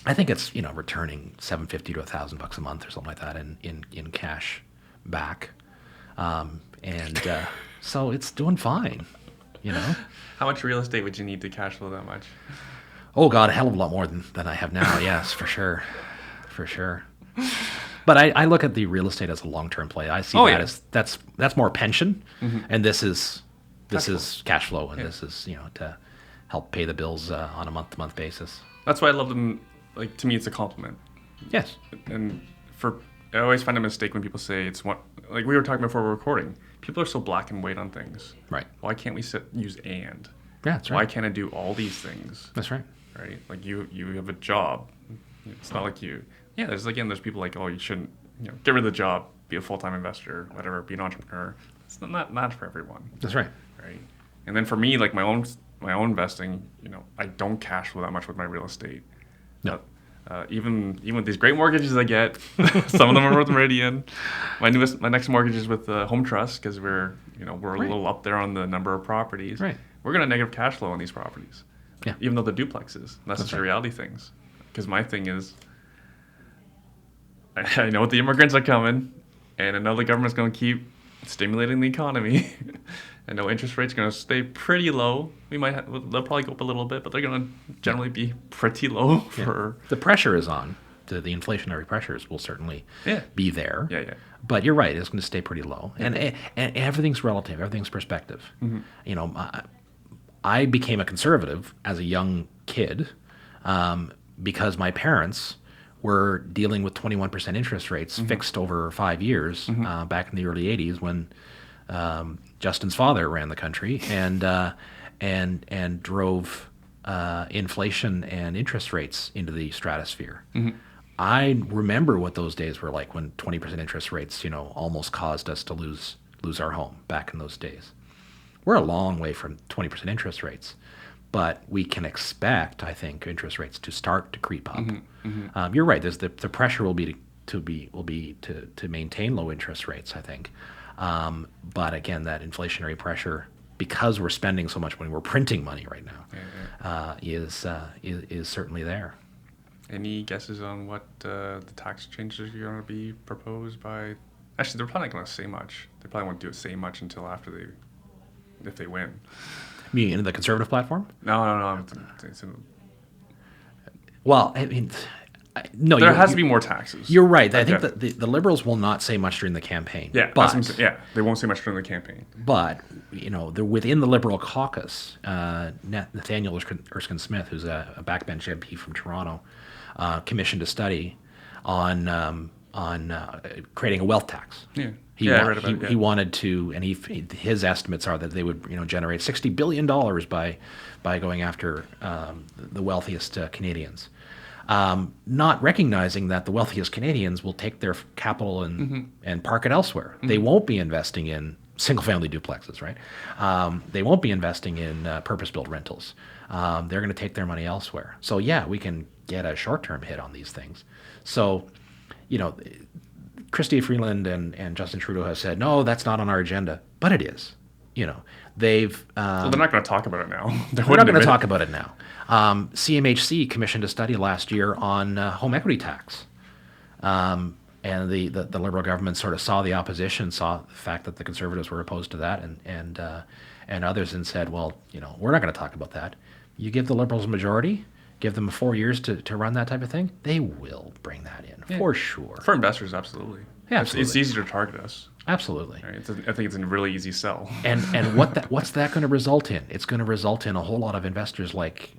I think it's returning $750 to $1,000 a month or something like that in cash back, and so it's doing fine. How much real estate would you need to cash flow that much? Oh God, a hell of a lot more than I have now. Yes, for sure. But I look at the real estate as a long-term play. I see as that's more pension, and this is cash flow, and this is to help pay the bills on a month-to-month basis. That's why I love them. Like, to me, it's a compliment. Yes. And I always find a mistake when people say it's what, like we were talking before we're recording. People are so black and white on things. Right. Why can't we use and? Yeah, that's right. Why can't I do all these things? That's right. Right. Like you have a job. It's not like you. Yeah. There's people like, oh, you shouldn't. Get rid of the job. Be a full-time investor. Whatever. Be an entrepreneur. It's not for everyone. That's right. Right. And then for me, like my own investing, I don't cash flow that much with my real estate. No. Even with these great mortgages I get, some of them are with Meridian. My next mortgage is with Home Trust because we're a little up there on the number of properties. Right. We're gonna negative cash flow on these properties. Yeah. Even though they're duplexes, that's just right. reality things. Because my thing is, I know the immigrants are coming, and I know the government's gonna keep stimulating the economy. I know interest rates are going to stay pretty low. They'll probably go up a little bit, but they're going to generally be pretty low for... The pressure is on. The inflationary pressures will certainly be there. Yeah. But you're right. It's going to stay pretty low. And everything's relative. Everything's perspective. I became a conservative as a young kid because my parents were dealing with 21% interest rates fixed over 5 years back in the early 80s when... Justin's father ran the country and drove inflation and interest rates into the stratosphere. I remember what those days were like when 20% interest rates, almost caused us to lose our home back in those days. We're a long way from 20% interest rates, but we can expect, I think, interest rates to start to creep up. You're right. There's the pressure will be to maintain low interest rates, I think. But again, that inflationary pressure, because we're spending so much money, we're printing money right now, is certainly there. Any guesses on what the tax changes are going to be proposed by? Actually, they're probably not going to say much. They probably won't say much until after if they win. You mean in the conservative platform? No. Well, I mean. No, there has to be more taxes. You're right. I think that the Liberals will not say much during the campaign. Yeah, but they won't say much during the campaign. But they're within the Liberal caucus. Nathaniel Erskine Smith, who's a backbench MP from Toronto, commissioned a study on creating a wealth tax. Yeah, I read about it. He wanted to, and his estimates are that they would generate $60 billion by going after the wealthiest Canadians. Not recognizing that the wealthiest Canadians will take their capital and park it elsewhere. They won't be investing in single-family duplexes, right? They won't be investing in purpose-built rentals. They're going to take their money elsewhere. So yeah, we can get a short-term hit on these things. So, you know, Chrystia Freeland and Justin Trudeau have said, no, that's not on our agenda, but it is. You know, they've Well, they're not going to talk about it now. we're not going to talk about it now. CMHC commissioned a study last year on home equity tax. And the Liberal government sort of saw the opposition, saw the fact that the Conservatives were opposed to that, and others, and said, well, you know, we're not going to talk about that. You give the Liberals a majority, give them 4 years to run that type of thing, they will bring that in for sure. For investors, absolutely. Yeah, absolutely. It's easy to target us. Absolutely. Right? I think it's a really easy sell. And what's that going to result in? It's going to result in a whole lot of investors like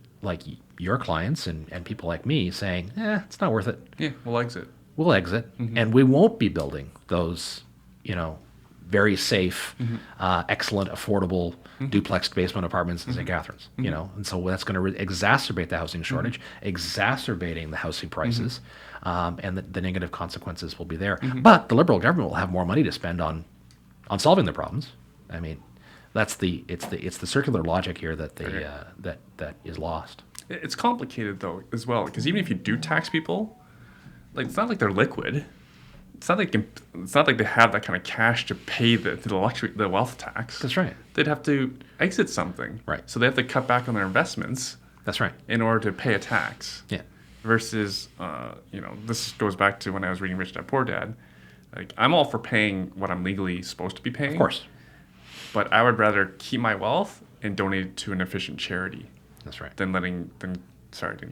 your clients and people like me saying, it's not worth it. Yeah, we'll exit. We'll exit, and we won't be building those, you know, very safe, excellent, affordable duplex basement apartments in St. Catharines. You know, and so that's going to exacerbate the housing shortage, exacerbating the housing prices, and the negative consequences will be there. But the Liberal government will have more money to spend on solving the problems. I mean, it's the circular logic here that that is lost. It's complicated though as well, because even if you do tax people, like, it's not like they're liquid. It's not like they have that kind of cash to pay the wealth tax. That's right. They'd have to exit something. Right. So they have to cut back on their investments. That's right. In order to pay a tax. Yeah. Versus, you know, this goes back to when I was reading Rich Dad Poor Dad. Like, I'm all for paying what I'm legally supposed to be paying. Of course. But I would rather keep my wealth and donate it to an efficient charity. That's right. Than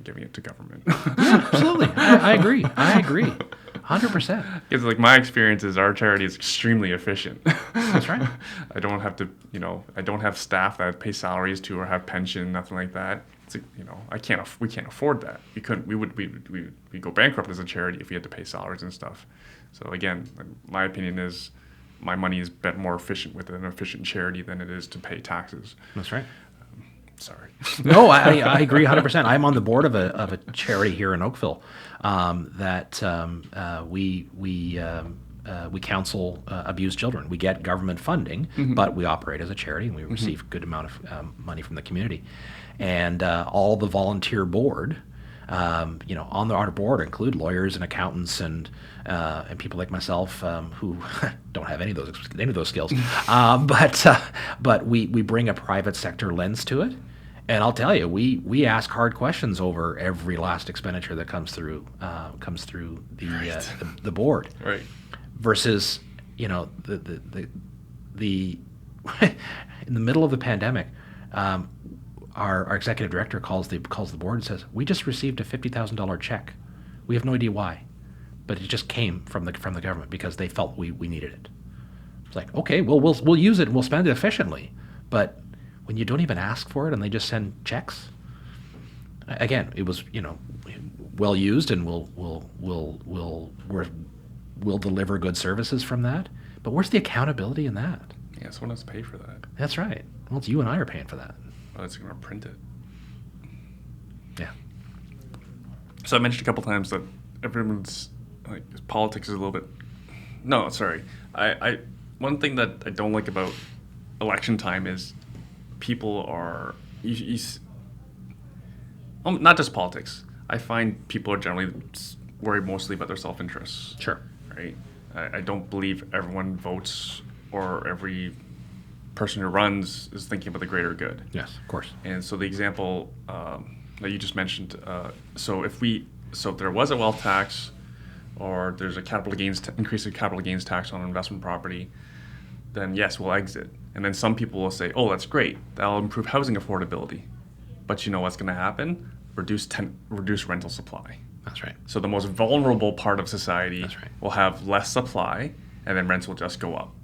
giving it to government. Yeah, absolutely. I agree. 100%. Because, like, my experience is our charity is extremely efficient. That's right. I don't have to, you know, I don't have staff that I pay salaries to or have pension, nothing like that. It's, you know, we can't afford that. We'd go bankrupt as a charity if we had to pay salaries and stuff. So again, my opinion is my money is more efficient with an efficient charity than it is to pay taxes. That's right. Sorry. No, I agree 100%. I'm on the board of a charity here in Oakville that we counsel abused children. We get government funding, but we operate as a charity, and we receive a good amount of money from the community. And all the volunteer board, you know, on our board include lawyers and accountants and people like myself who don't have any of those skills. But we bring a private sector lens to it. And I'll tell you, we ask hard questions over every last expenditure that comes through the board. Right. Versus, you know, the in the middle of the pandemic, our executive director calls the board and says, "We just received a $50,000 check. We have no idea why, but it just came from the government because they felt we needed it." It's like, okay, well we'll use it and we'll spend it efficiently, but when you don't even ask for it and they just send checks, again, it was, you know, well used, and we'll deliver good services from that. But where's the accountability in that? Yeah, someone has to pay for that. That's right. Well, it's you and I are paying for that. Well, it's going to print it. Yeah. So I mentioned a couple times that everyone's like politics is a little bit. No, sorry. I one thing that I don't like about election time is people are not just politics. I find people are generally worried mostly about their self-interests. Sure. Right. I don't believe everyone votes or every person who runs is thinking about the greater good. Yes, of course. And so the example that you just mentioned, so if there was a wealth tax, or there's a increase in capital gains tax on investment property, then yes, we'll exit. And then some people will say, oh, that's great. That'll improve housing affordability. But you know what's going to happen? Reduce rental supply. That's right. So the most vulnerable part of society That's right. will have less supply, and then rents will just go up.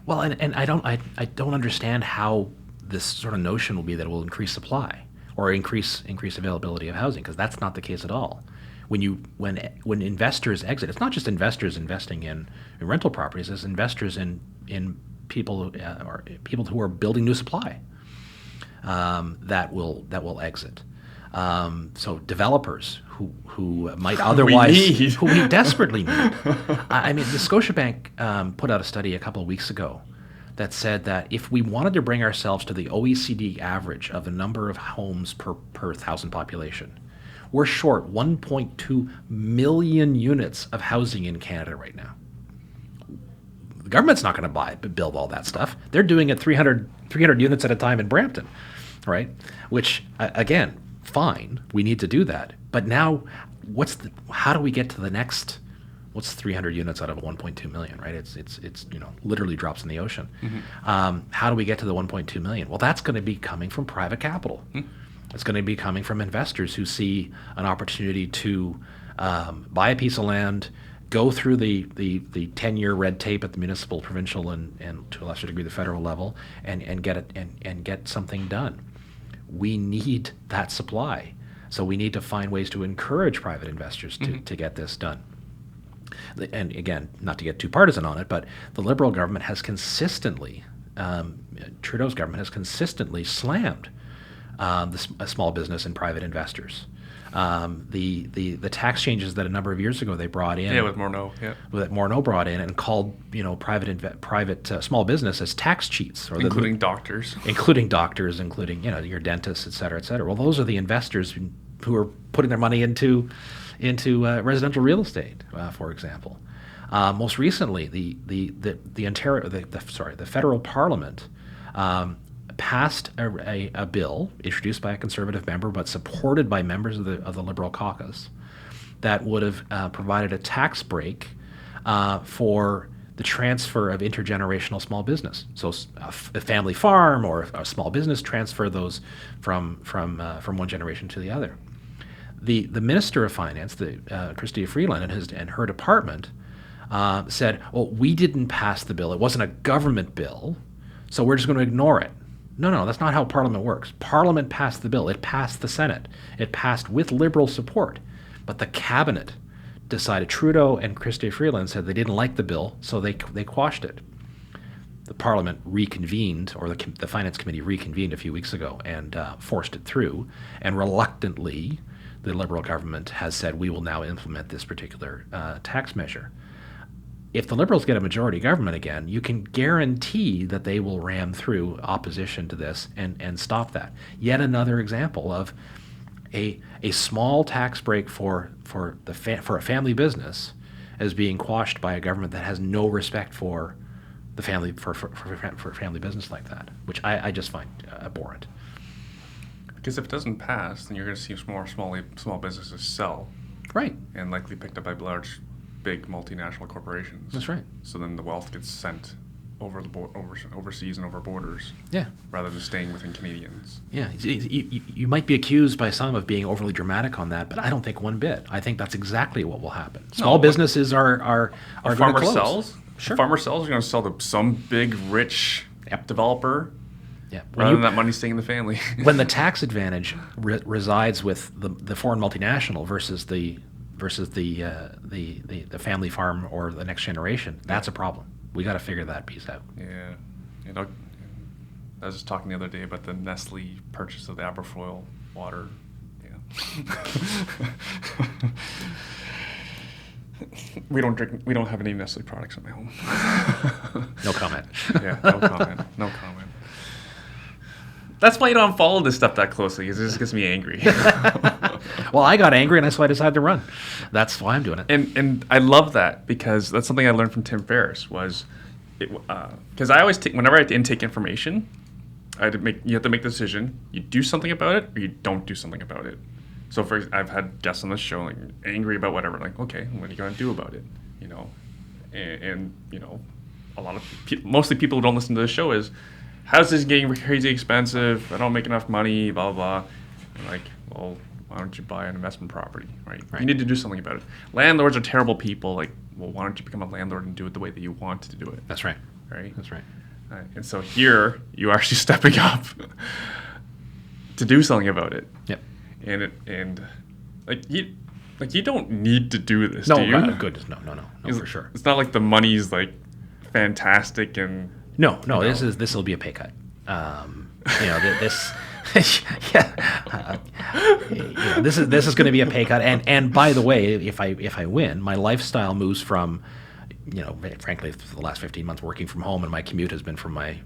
Well, and I don't understand how this sort of notion will be that it will increase supply or increase availability of housing, because that's not the case at all. When investors exit, it's not just investors investing in rental properties. It's investors in people or people who are building new supply that will exit. So developers who might otherwise who we desperately need. I mean, the Scotiabank put out a study a couple of weeks ago that said that if we wanted to bring ourselves to the OECD average of the number of homes per 1,000 population, we're short 1.2 million units of housing in Canada right now. The government's not going to build all that stuff. They're doing it 300 units at a time in Brampton, right? Which, again, fine, we need to do that. But now, how do we get to the next? What's 300 units out of 1.2 million, right? It's literally drops in the ocean. How do we get to the 1.2 million? Well, that's going to be coming from private capital. It's going to be coming from investors who see an opportunity to buy a piece of land, go through the 10-year red tape at the municipal, provincial, and to a lesser degree the federal level, and get something done. We need that supply, so we need to find ways to encourage private investors to get this done. And again, not to get too partisan on it, but the Liberal government has consistently, Trudeau's government has consistently slammed small business and private investors. The tax changes that a number of years ago they brought in, with Morneau, that Morneau brought in, and called private small business as tax cheats, or including doctors, including your dentists, et cetera, et cetera. Well, those are the investors who are putting their money into residential real estate, for example. Most recently, the federal Parliament passed a bill introduced by a Conservative member, but supported by members of the Liberal caucus, that would have provided a tax break for the transfer of intergenerational small business. So a family farm or a small business, transfer those from one generation to the other. The Minister of Finance, Chrystia Freeland, and her department said, well, we didn't pass the bill. It wasn't a government bill, so we're just going to ignore it. No, that's not how Parliament works. Parliament passed the bill. It passed the Senate. It passed with Liberal support. But the Cabinet decided, Trudeau and Chrystia Freeland said they didn't like the bill, so they quashed it. The Parliament reconvened, or the Finance Committee reconvened a few weeks ago and forced it through, and reluctantly, the Liberal government has said, we will now implement this particular tax measure. If the Liberals get a majority government again, you can guarantee that they will ram through opposition to this and stop that. Yet another example of a small tax break for a family business as being quashed by a government that has no respect for the family for family business like that, which I just find abhorrent. Because if it doesn't pass, then you're going to see more small businesses sell, right, and likely picked up by big multinational corporations. That's right. So then the wealth gets sent overseas and over borders. Yeah. Rather than staying within Canadians. Yeah. You might be accused by some of being overly dramatic on that, but I don't think one bit. I think that's exactly what will happen. Small businesses are going to close. Sure. A farmer sells, you're going to sell to some big rich developer. Yeah. Rather than that money staying in the family. When the tax advantage resides with the foreign multinational versus the family farm or the next generation, that's a problem. We got to figure that piece out. Yeah, I was just talking the other day about the Nestle purchase of the Aberfoyle water. Yeah. We don't have any Nestle products in my home. No comment. Yeah, no comment. No comment. That's why you don't follow this stuff that closely, because it just gets me angry. Well, I got angry, and that's why I decided to run. That's why I'm doing it. And I love that, because that's something I learned from Tim Ferriss, was because I always whenever I intake information, you have to make the decision. You do something about it, or you don't do something about it. So I've had guests on this show like angry about whatever. Like, okay, what are you going to do about it? And a lot of mostly people who don't listen to the show is, how's this getting crazy expensive? I don't make enough money, blah, blah, blah. I'm like, well, why don't you buy an investment property, right? You need to do something about it. Landlords are terrible people. Like, well, why don't you become a landlord and do it the way that you want to do it? That's right. Right? That's right. And so here, you are actually stepping up to do something about it. Yep. You don't need to do this, no, do you? Goodness, no, for sure. It's not like the money's like fantastic and... No, this will be a pay cut. This this is going to be a pay cut. And by the way, if I win, my lifestyle moves from frankly, for the last 15 months working from home, and my commute has been from my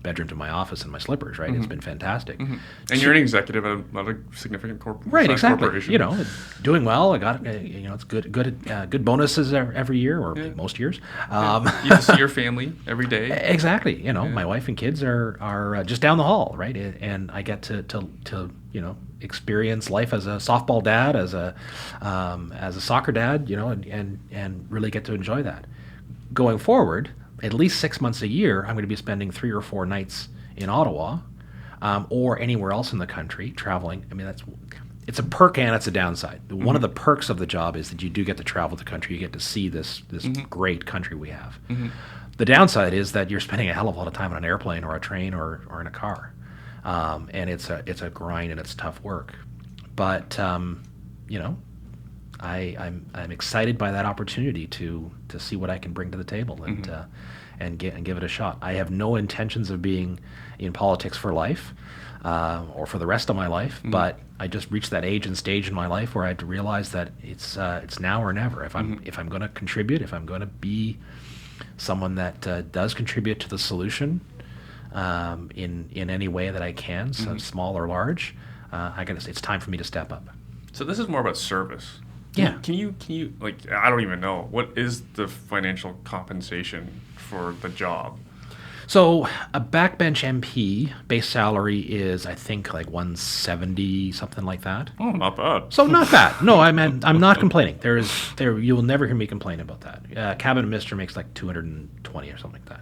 bedroom to my office in my slippers. Right, it's been fantastic. And you're an executive at a significant right, exactly. corporation. Doing well. I got it's good bonuses every year or most years. You get to see your family every day. Exactly. My wife and kids are just down the hall, right, and I get to experience life as a softball dad, as a soccer dad, and really get to enjoy that. Going forward, at least 6 months a year, I'm going to be spending 3 or 4 nights in Ottawa, or anywhere else in the country traveling. I mean, it's a perk and it's a downside. One of the perks of the job is that you do get to travel the country. You get to see this great country we have. The downside is that you're spending a hell of a lot of time on an airplane or a train or in a car, and it's a grind and it's tough work. But I'm excited by that opportunity to see what I can bring to the table and give it a shot. I have no intentions of being in politics for life or for the rest of my life, but I just reached that age and stage in my life where I had to realize that it's now or never. If I'm going to contribute, if I'm going to be someone that does contribute to the solution in any way that I can, so small or large, it's time for me to step up. So this is more about service. Yeah. Can you I don't even know, what is the financial compensation for the job? So a backbench MP base salary is, I think, like 170, something like that. Oh, not bad. So not bad. No, I'm not complaining. You will never hear me complain about that. Cabinet minister makes like 220 or something like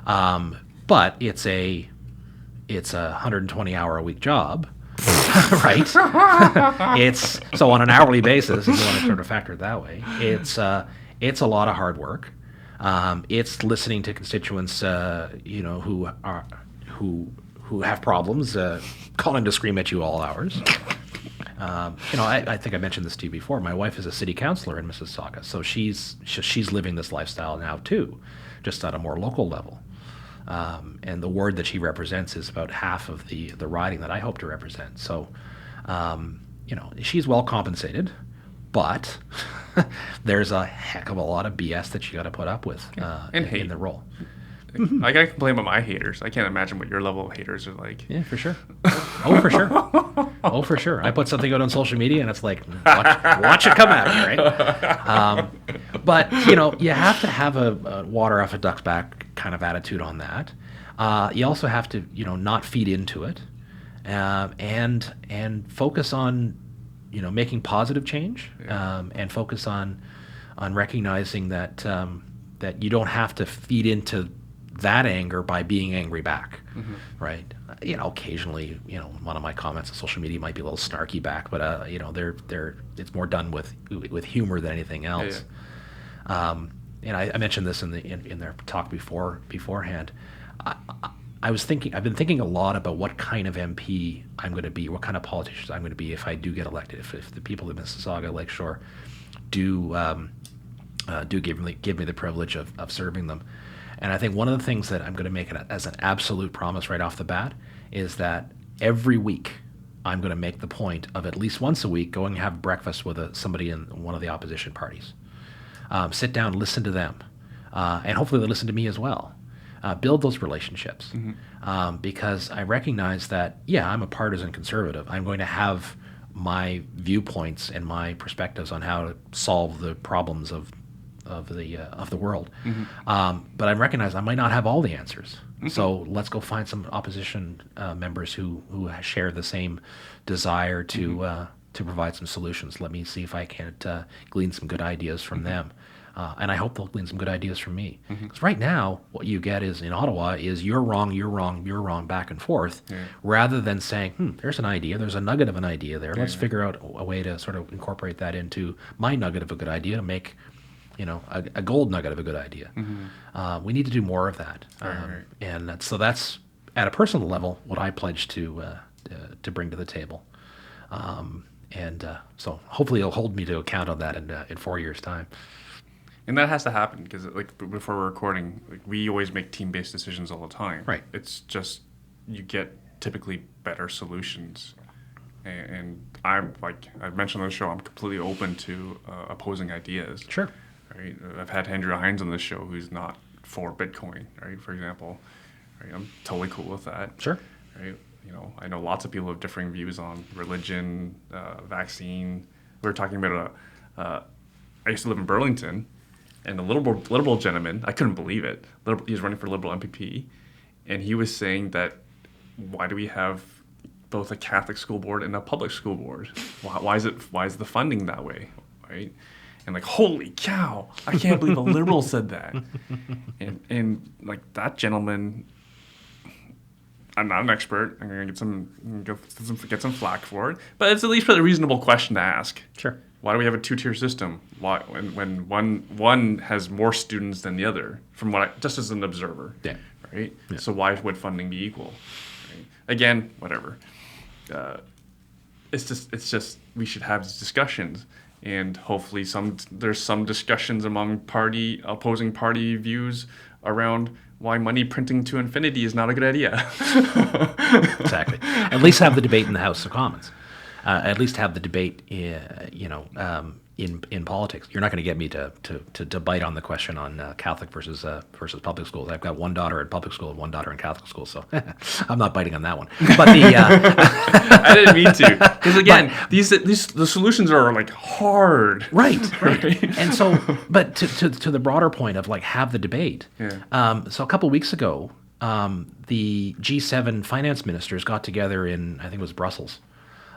that. But it's a 120 hour a week job. Right? It's so on an hourly basis, if you want to sort of factor it that way, it's a lot of hard work. It's listening to constituents, who have problems, calling to scream at you all hours. I think I mentioned this to you before. My wife is a city councilor in Mississauga, so she's living this lifestyle now too, just at a more local level. And the ward that she represents is about half of the riding that I hope to represent. So, she's well compensated, but there's a heck of a lot of BS that you got to put up with in the role. I gotta complain about my haters. I can't imagine what your level of haters are like. Yeah, for sure. Oh, for sure. Oh, for sure. I put something out on social media, and it's like, watch it come at me, right? But you have to have a water off a duck's back kind of attitude on that. You also have to, not feed into it, and focus on, making positive change, and focus on recognizing that you don't have to feed into that anger by being angry back, right? Occasionally, one of my comments on social media might be a little snarky back, but it's more done with humor than anything else. And I mentioned this in their talk beforehand. I've been thinking a lot about what kind of MP I'm going to be, what kind of politician I'm going to be if I do get elected, if the people of Mississauga-Lakeshore do give me the privilege of serving them. And I think one of the things that I'm going to make it as an absolute promise right off the bat is that every week I'm going to make the point of at least once a week going and have breakfast with somebody in one of the opposition parties. Sit down, listen to them, and hopefully they listen to me as well. Build those relationships, because I recognize that, I'm a partisan conservative. I'm going to have my viewpoints and my perspectives on how to solve the problems of the world, but I recognize I might not have all the answers. So let's go find some opposition members who share the same desire to provide some solutions. Let me see if I can't glean some good ideas from them, and I hope they'll glean some good ideas from me. Because right now, what you get is in Ottawa is you're wrong, you're wrong, you're wrong, back and forth, rather than saying, there's an idea, there's a nugget of an idea there. Let's figure out a way to sort of incorporate that into my nugget of a good idea to make a gold nugget of a good idea. We need to do more of that. Right. And that's at a personal level what I pledge to bring to the table. So hopefully you'll hold me to account on that in 4 years' time. And that has to happen because, before we're recording, we always make team-based decisions all the time. Right. It's just you get typically better solutions. And I'm, like I mentioned on the show, I'm completely open to opposing ideas. Sure. right? I've had Andrew Hines on this show who's not for Bitcoin, right? For example, right? I'm totally cool with that. Sure. Right? I know lots of people have differing views on religion, vaccine. We were talking about I used to live in Burlington, and a liberal gentleman, I couldn't believe it. He was running for Liberal MPP, and he was saying that why do we have both a Catholic school board and a public school board? Why is the funding that way, right? And like, holy cow, I can't believe a liberal said that. And like that gentleman, I'm not an expert. I'm gonna get some flack for it, but it's at least a reasonable question to ask. Sure. Why do we have a two-tier system? Why, when one has more students than the other? From just as an observer, Yeah. right? Yeah. So why would funding be equal? Right? Again, whatever. It's just we should have these discussions, and hopefully there's some discussions among opposing party views around why money printing to infinity is not a good idea. Exactly. At least have the debate in the House of Commons. At least have the debate, in politics. You're not going to get me to bite on the question on Catholic versus public schools. I've got one daughter in public school and one daughter in Catholic school, so I'm not biting on that one. But I didn't mean to, because again, the solutions are like hard. Right. And so, but to the broader point of like have the debate. Yeah. So a couple weeks ago, the G7 finance ministers got together in, I think it was Brussels,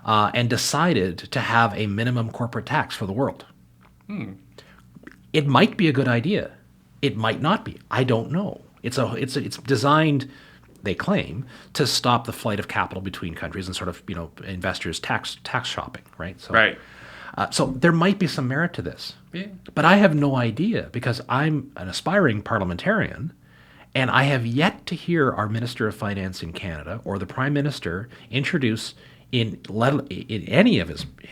and decided to have a minimum corporate tax for the world. It might be a good idea. It might not be. I don't know. It's designed, they claim, to stop the flight of capital between countries and sort of investors tax shopping, right? So, Right. So there might be some merit to this. Yeah. But I have no idea because I'm an aspiring parliamentarian, and I have yet to hear our Minister of Finance in Canada or the Prime Minister introduce in any of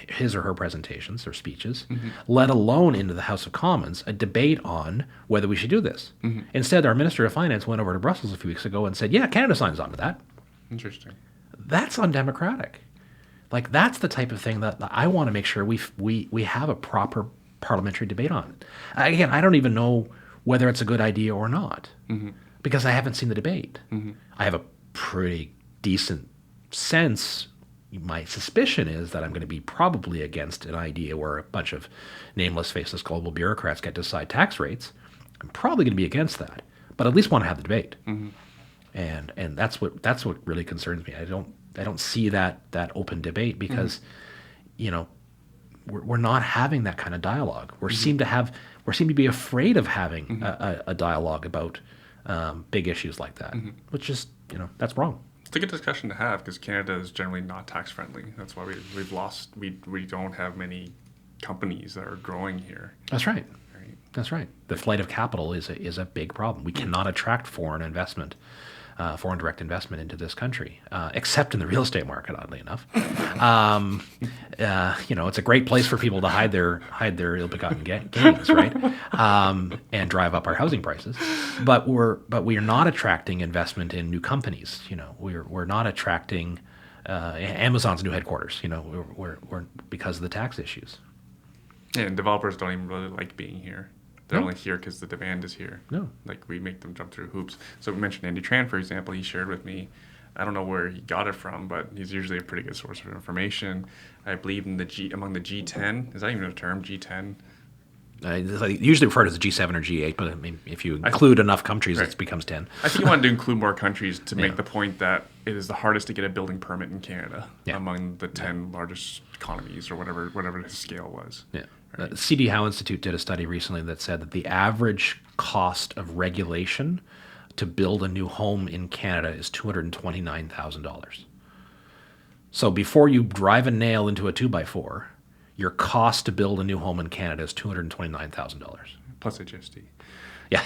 his or her presentations or speeches, let alone into the House of Commons, a debate on whether we should do this. Instead, our Minister of Finance went over to Brussels a few weeks ago and said, yeah, Canada signs on to that. Interesting. That's undemocratic. Like, that's the type of thing that I want to make sure we have a proper parliamentary debate on. Again, I don't even know whether it's a good idea or not, because I haven't seen the debate. I have a pretty decent sense. My suspicion is that I'm going to be probably against an idea where a bunch of nameless, faceless global bureaucrats get to decide tax rates. I'm probably going to be against that, but at least want to have the debate. And that's what really concerns me. I don't see that open debate because, we're not having that kind of dialogue. We seem to be afraid of having a dialogue about big issues like that, which is that's wrong. It's a good discussion to have because Canada is generally not tax friendly. That's why we've lost. We don't have many companies that are growing here. That's right. That's right. The flight of capital is a big problem. We cannot attract foreign investment, foreign direct investment into this country, except in the real estate market. Oddly enough, it's a great place for people to hide their ill-begotten gains, right? And drive up our housing prices. But we are not attracting investment in new companies. We're not attracting Amazon's new headquarters. We're because of the tax issues. Yeah, and developers don't even really like being here. They're only here because the demand is here. No. Like, we make them jump through hoops. So we mentioned Andy Tran, for example. He shared with me, I don't know where he got it from, but he's usually a pretty good source of information. I believe among the G10, is that even a term, G10? Usually referred as a G7 or G8, but I mean, if you include enough countries, it becomes 10. I think he wanted to include more countries to make the point that it is the hardest to get a building permit in Canada among the 10 largest economies or whatever his scale was. Yeah. The C.D. Howe Institute did a study recently that said that the average cost of regulation to build a new home in Canada is $229,000. So before you drive a nail into a 2x4, your cost to build a new home in Canada is $229,000. Plus HST. Yeah.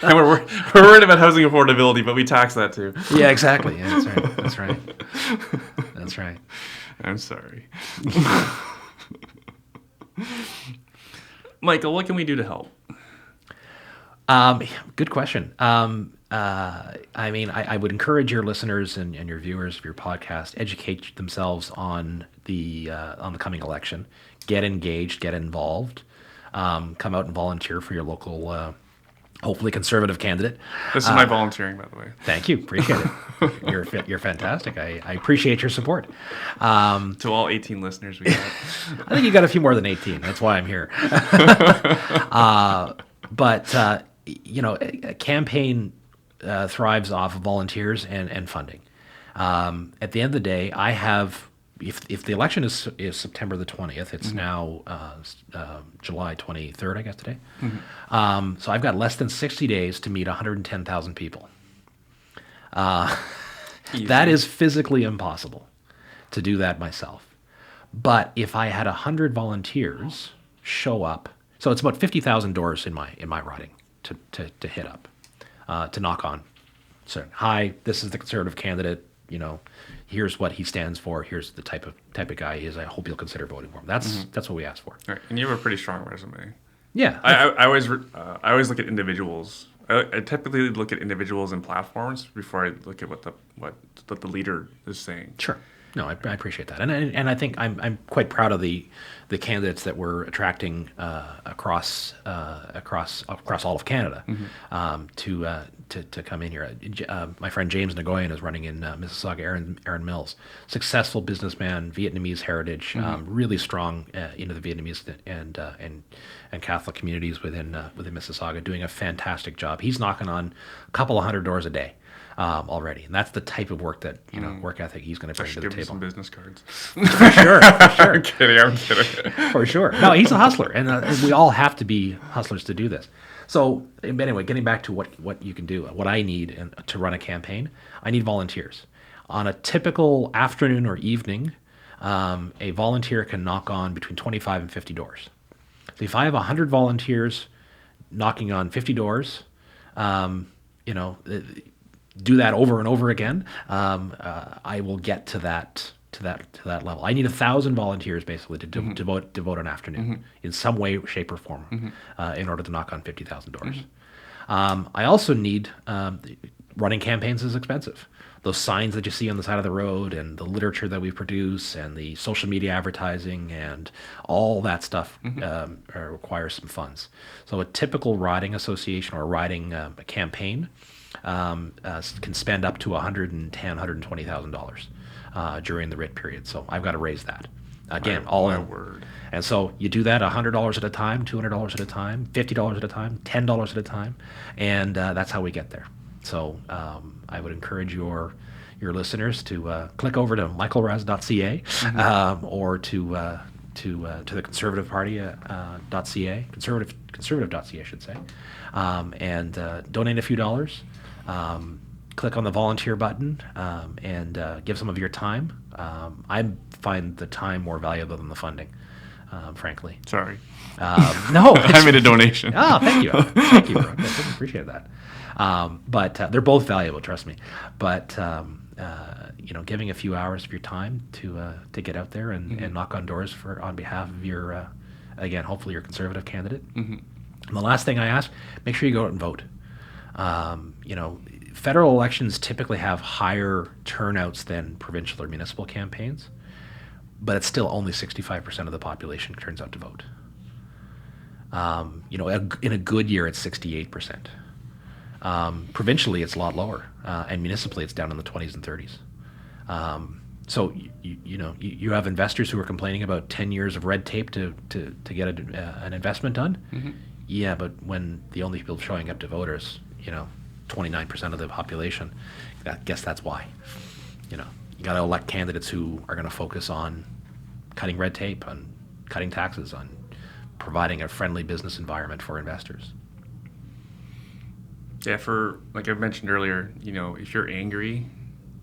And we're worried about housing affordability, but we tax that too. Yeah, exactly. Yeah, that's right. That's right. I'm sorry. Michael, what can we do to help? Good question. I would encourage your listeners and your viewers of your podcast educate themselves on the coming election. Get engaged, get involved. come out and volunteer for your local, hopefully conservative candidate. This is my volunteering, by the way. Thank you. Appreciate it. You're fantastic. I appreciate your support. To all 18 listeners we got. I think you got a few more than 18. That's why I'm here. But a campaign thrives off of volunteers and funding. At the end of the day, I have, if the election is September the 20th, it's now July 23rd, I guess, today. So I've got less than 60 days to meet 110,000 people. That is physically impossible to do that myself. But if I had 100 volunteers show up, so it's about 50,000 doors in my riding to hit up, to knock on. So, hi, this is the Conservative candidate. Here's what he stands for. Here's the type of guy he is. I hope you'll consider voting for him. That's what we ask for. Right. And you have a pretty strong resume. Yeah. I always look at individuals. I typically look at individuals and platforms before I look at what the leader is saying. Sure. No, I appreciate that, and I think I'm quite proud of the candidates that we're attracting across all of Canada to come in here. My friend James Nagoyan is running in Mississauga. Aaron Mills, successful businessman, Vietnamese heritage, really strong into the Vietnamese and Catholic communities within Mississauga, doing a fantastic job. He's knocking on a couple of hundred doors a day. Already, and that's the type of work that work ethic he's going to bring to the give table. Him some business cards. For sure. I'm kidding. For sure. No, he's a hustler, and we all have to be hustlers to do this. So, anyway, getting back to what you can do, what I need to run a campaign, I need volunteers. On a typical afternoon or evening, a volunteer can knock on between 25 and 50 doors. So, if I have 100 volunteers knocking on 50 doors, do that over and over again, I will get to that level. I need 1,000 volunteers basically to devote an afternoon in some way, shape, or form in order to knock on 50,000 doors. I also need running campaigns is expensive. Those signs that you see on the side of the road, and the literature that we produce, and the social media advertising, and all that stuff requires some funds. So a typical riding association or riding campaign can spend up to $110,000, $120,000 during the writ period. So I've got to raise that. Again, all in. Word. And so you do that $100 at a time, $200 at a time, $50 at a time, $10 at a time, and that's how we get there. So I would encourage your listeners to click over to michaelraz.ca or to the Conservative Party.ca, conservative.ca, I should say, and donate a few dollars. Click on the volunteer button and give some of your time. I find the time more valuable than the funding, frankly. Sorry. No. I made a donation. Oh, thank you. Thank you, bro. I appreciate that. But they're both valuable, trust me. But giving a few hours of your time to get out there and knock on doors on behalf of your, again, hopefully your Conservative candidate. And the last thing I ask, make sure you go out and vote. Federal elections typically have higher turnouts than provincial or municipal campaigns, but it's still only 65% of the population turns out to vote. In a good year, it's 68%. Provincially, it's a lot lower, and municipally, it's down in the 20s and 30s. So you have investors who are complaining about 10 years of red tape to get an investment done. Yeah, but when the only people showing up to vote is 29% of the population, I guess that's why. You got to elect candidates who are going to focus on cutting red tape, on cutting taxes, on providing a friendly business environment for investors. Yeah, like I mentioned earlier, if you're angry,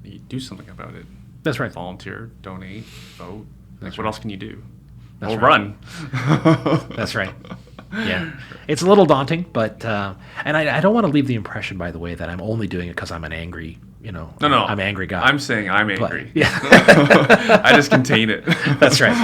you do something about it. That's right. Volunteer, donate, vote. That's what right. else can you do? That's Well, right. run. That's right. Yeah, it's a little daunting, but and I don't want to leave the impression, by the way, that I'm only doing it because I'm an angry, No. I'm an angry guy. I'm saying I'm angry. But, yeah. I just contain it. That's right.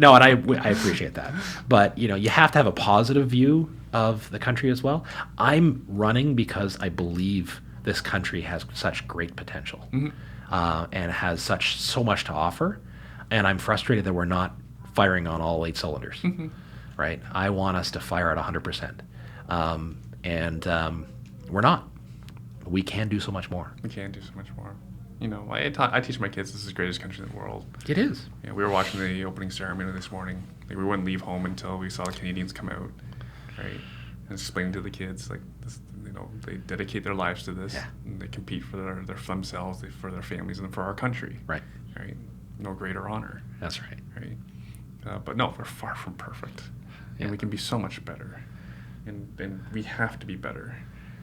No, and I appreciate that, but you have to have a positive view of the country as well. I'm running because I believe this country has such great potential and has so much to offer, and I'm frustrated that we're not firing on all 8 cylinders. right? I want us to fire at 100%. We're not. We can do so much more. We can do so much more. I teach my kids this is the greatest country in the world. It is. We were watching the opening ceremony this morning. We wouldn't leave home until we saw the Canadians come out, right? And explaining to the kids, this, they dedicate their lives to this. Yeah. And they compete for themselves, for their families, and for our country. Right. Right. No greater honor. That's right. Right. But no, we're far from perfect. Yeah. And we can be so much better. And we have to be better.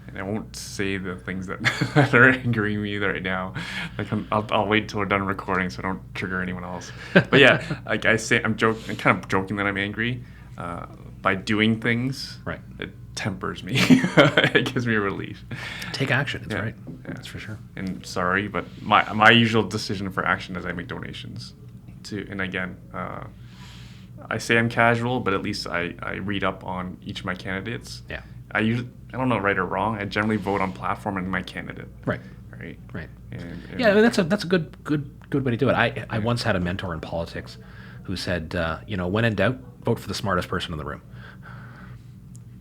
And I won't say the things that, that are angering me right now. I'll wait till we're done recording so I don't trigger anyone else. But yeah, I'm kind of joking that I'm angry. By doing things, right, it tempers me. It gives me a relief. Take action. That's right. Yeah. That's for sure. And sorry, but my usual decision for action is I make donations. And again, I say I'm casual, but at least I read up on each of my candidates. Yeah. I don't know right or wrong. I generally vote on platform and my candidate. Right. Right. And yeah, I mean, that's a good way to do it. I once had a mentor in politics who said, when in doubt, vote for the smartest person in the room.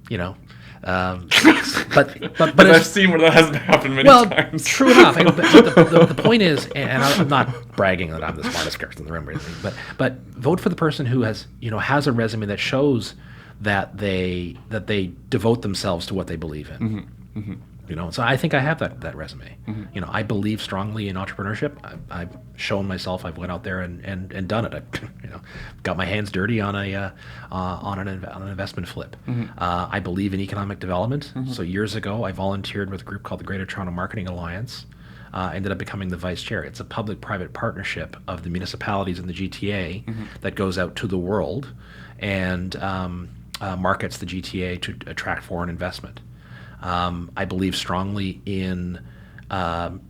But I've seen where that hasn't happened many times. True enough. The point is, and I'm not bragging that I'm the smartest person in the room or anything, but vote for the person who has a resume that shows that they devote themselves to what they believe in. Mm-hmm. Mm-hmm. So I think I have that resume. Mm-hmm. I believe strongly in entrepreneurship. I've shown myself. I've went out there and done it. I've got my hands dirty on an investment flip. Mm-hmm. I believe in economic development. Mm-hmm. So years ago, I volunteered with a group called the Greater Toronto Marketing Alliance. Ended up becoming the vice chair. It's a public-private partnership of the municipalities in the GTA mm-hmm. that goes out to the world and markets the GTA to attract foreign investment. I believe strongly in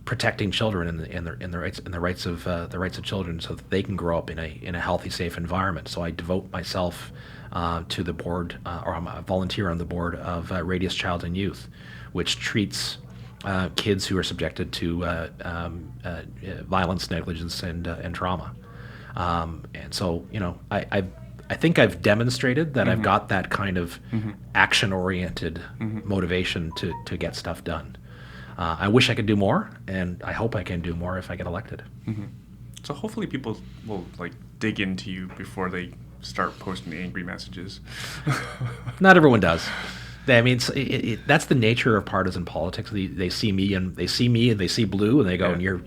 protecting children and the rights of children, so that they can grow up in a healthy, safe environment. So I devote myself to the board, or I'm a volunteer on the board of Radius Child and Youth, which treats kids who are subjected to violence, negligence, and trauma. And so I think I've demonstrated that I've got that kind of action-oriented motivation to get stuff done. I wish I could do more, and I hope I can do more if I get elected. Mm-hmm. So hopefully people will dig into you before they start posting angry messages. Not everyone does. I mean, that's the nature of partisan politics. They see me and they see blue, and they go, and you're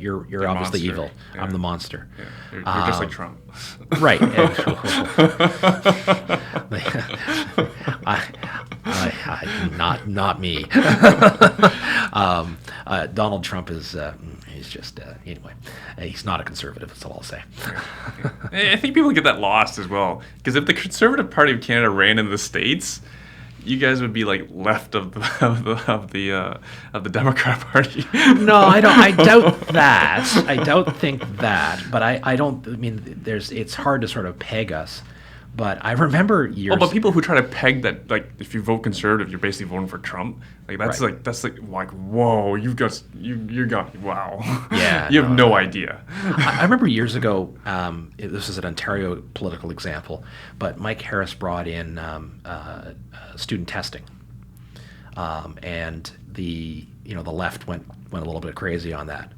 obviously monster. Evil. Yeah. I'm the monster. Yeah. You're just like Trump. Right. Not me. Donald Trump is he's just anyway. He's not a conservative. That's all I'll say. I think people get that lost as well, because if the Conservative Party of Canada ran in the States, you guys would be left of the Democrat Party. No, I don't. I doubt that. I don't think that. But I don't. I mean, it's hard to sort of peg us. But I remember years. Oh, but people who try to peg that, if you vote Conservative, you're basically voting for Trump. That's right. that's whoa, you got wow. Yeah, you have no idea. I remember years ago. This is an Ontario political example, but Mike Harris brought in student testing, and the left went a little bit crazy on that.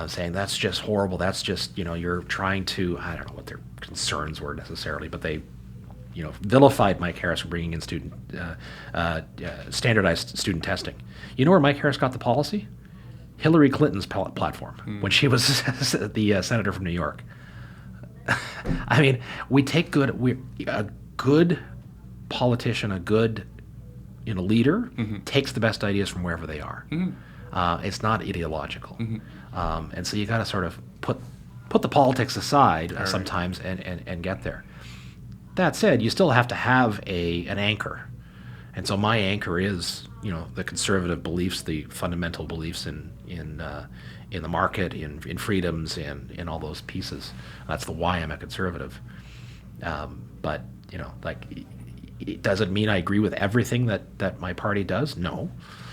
Saying that's just horrible. That's just you're trying to, I don't know what their concerns were necessarily, but they vilified Mike Harris for bringing in standardized student testing. You know where Mike Harris got the policy? Hillary Clinton's platform when she was the senator from New York. I mean, a good politician, a good leader takes the best ideas from wherever they are. It's not ideological. And so you got to sort of put the politics aside sometimes and get there. That said, you still have to have an anchor. And so my anchor is, the conservative beliefs, the fundamental beliefs in the market, in freedoms, in all those pieces. That's the why I'm a conservative. But it doesn't mean I agree with everything that my party does. No.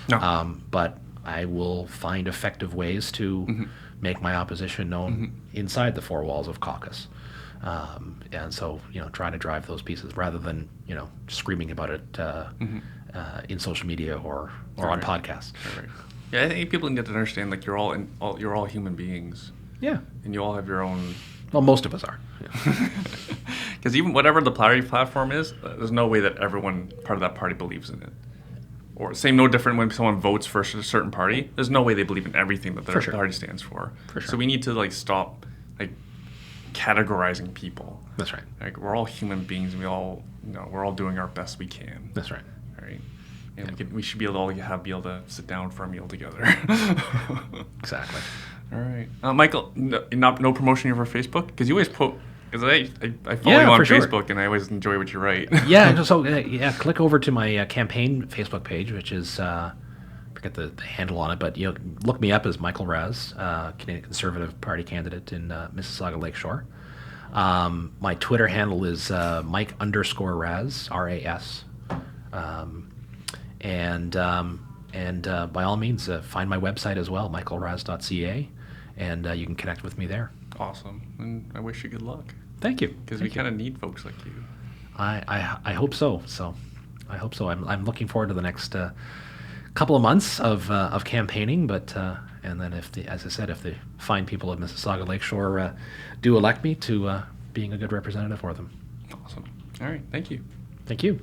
But I will find effective ways to make my opposition known inside the four walls of caucus. And so, trying to drive those pieces rather than, screaming about it in social media or on podcasts. Right. Yeah, I think people need to understand, like, you're all human beings. Yeah. And you all have your own. Well, most of us are. Because even whatever the party platform is, there's no way that everyone part of that party believes in it. Or same, no different when someone votes for a certain party. There's no way they believe in everything that their party stands for. For sure. So we need to, like, stop, like, categorizing people. That's right. Like, we're all human beings, and we're all doing our best we can. That's right. Right. And we should be able to sit down for a meal together. Exactly. All right, Michael. No promotion of our Facebook, because you always post. Because I follow you on Facebook, and I always enjoy what you write. Yeah. So click over to my campaign Facebook page, which is forget the handle on it, but look me up as Michael Raz, Canadian Conservative Party candidate in Mississauga-Lakeshore. My Twitter handle is Mike_Raz, RAS. And by all means, find my website as well, michaelraz.ca, and you can connect with me there. Awesome, and I wish you good luck. Thank you. Because we kind of need folks like you. I hope so. So I hope so. I'm looking forward to the next couple of months of campaigning, but and then as I said, if the fine people of Mississauga-Lakeshore do elect me to being a good representative for them. Awesome. All right. Thank you. Thank you.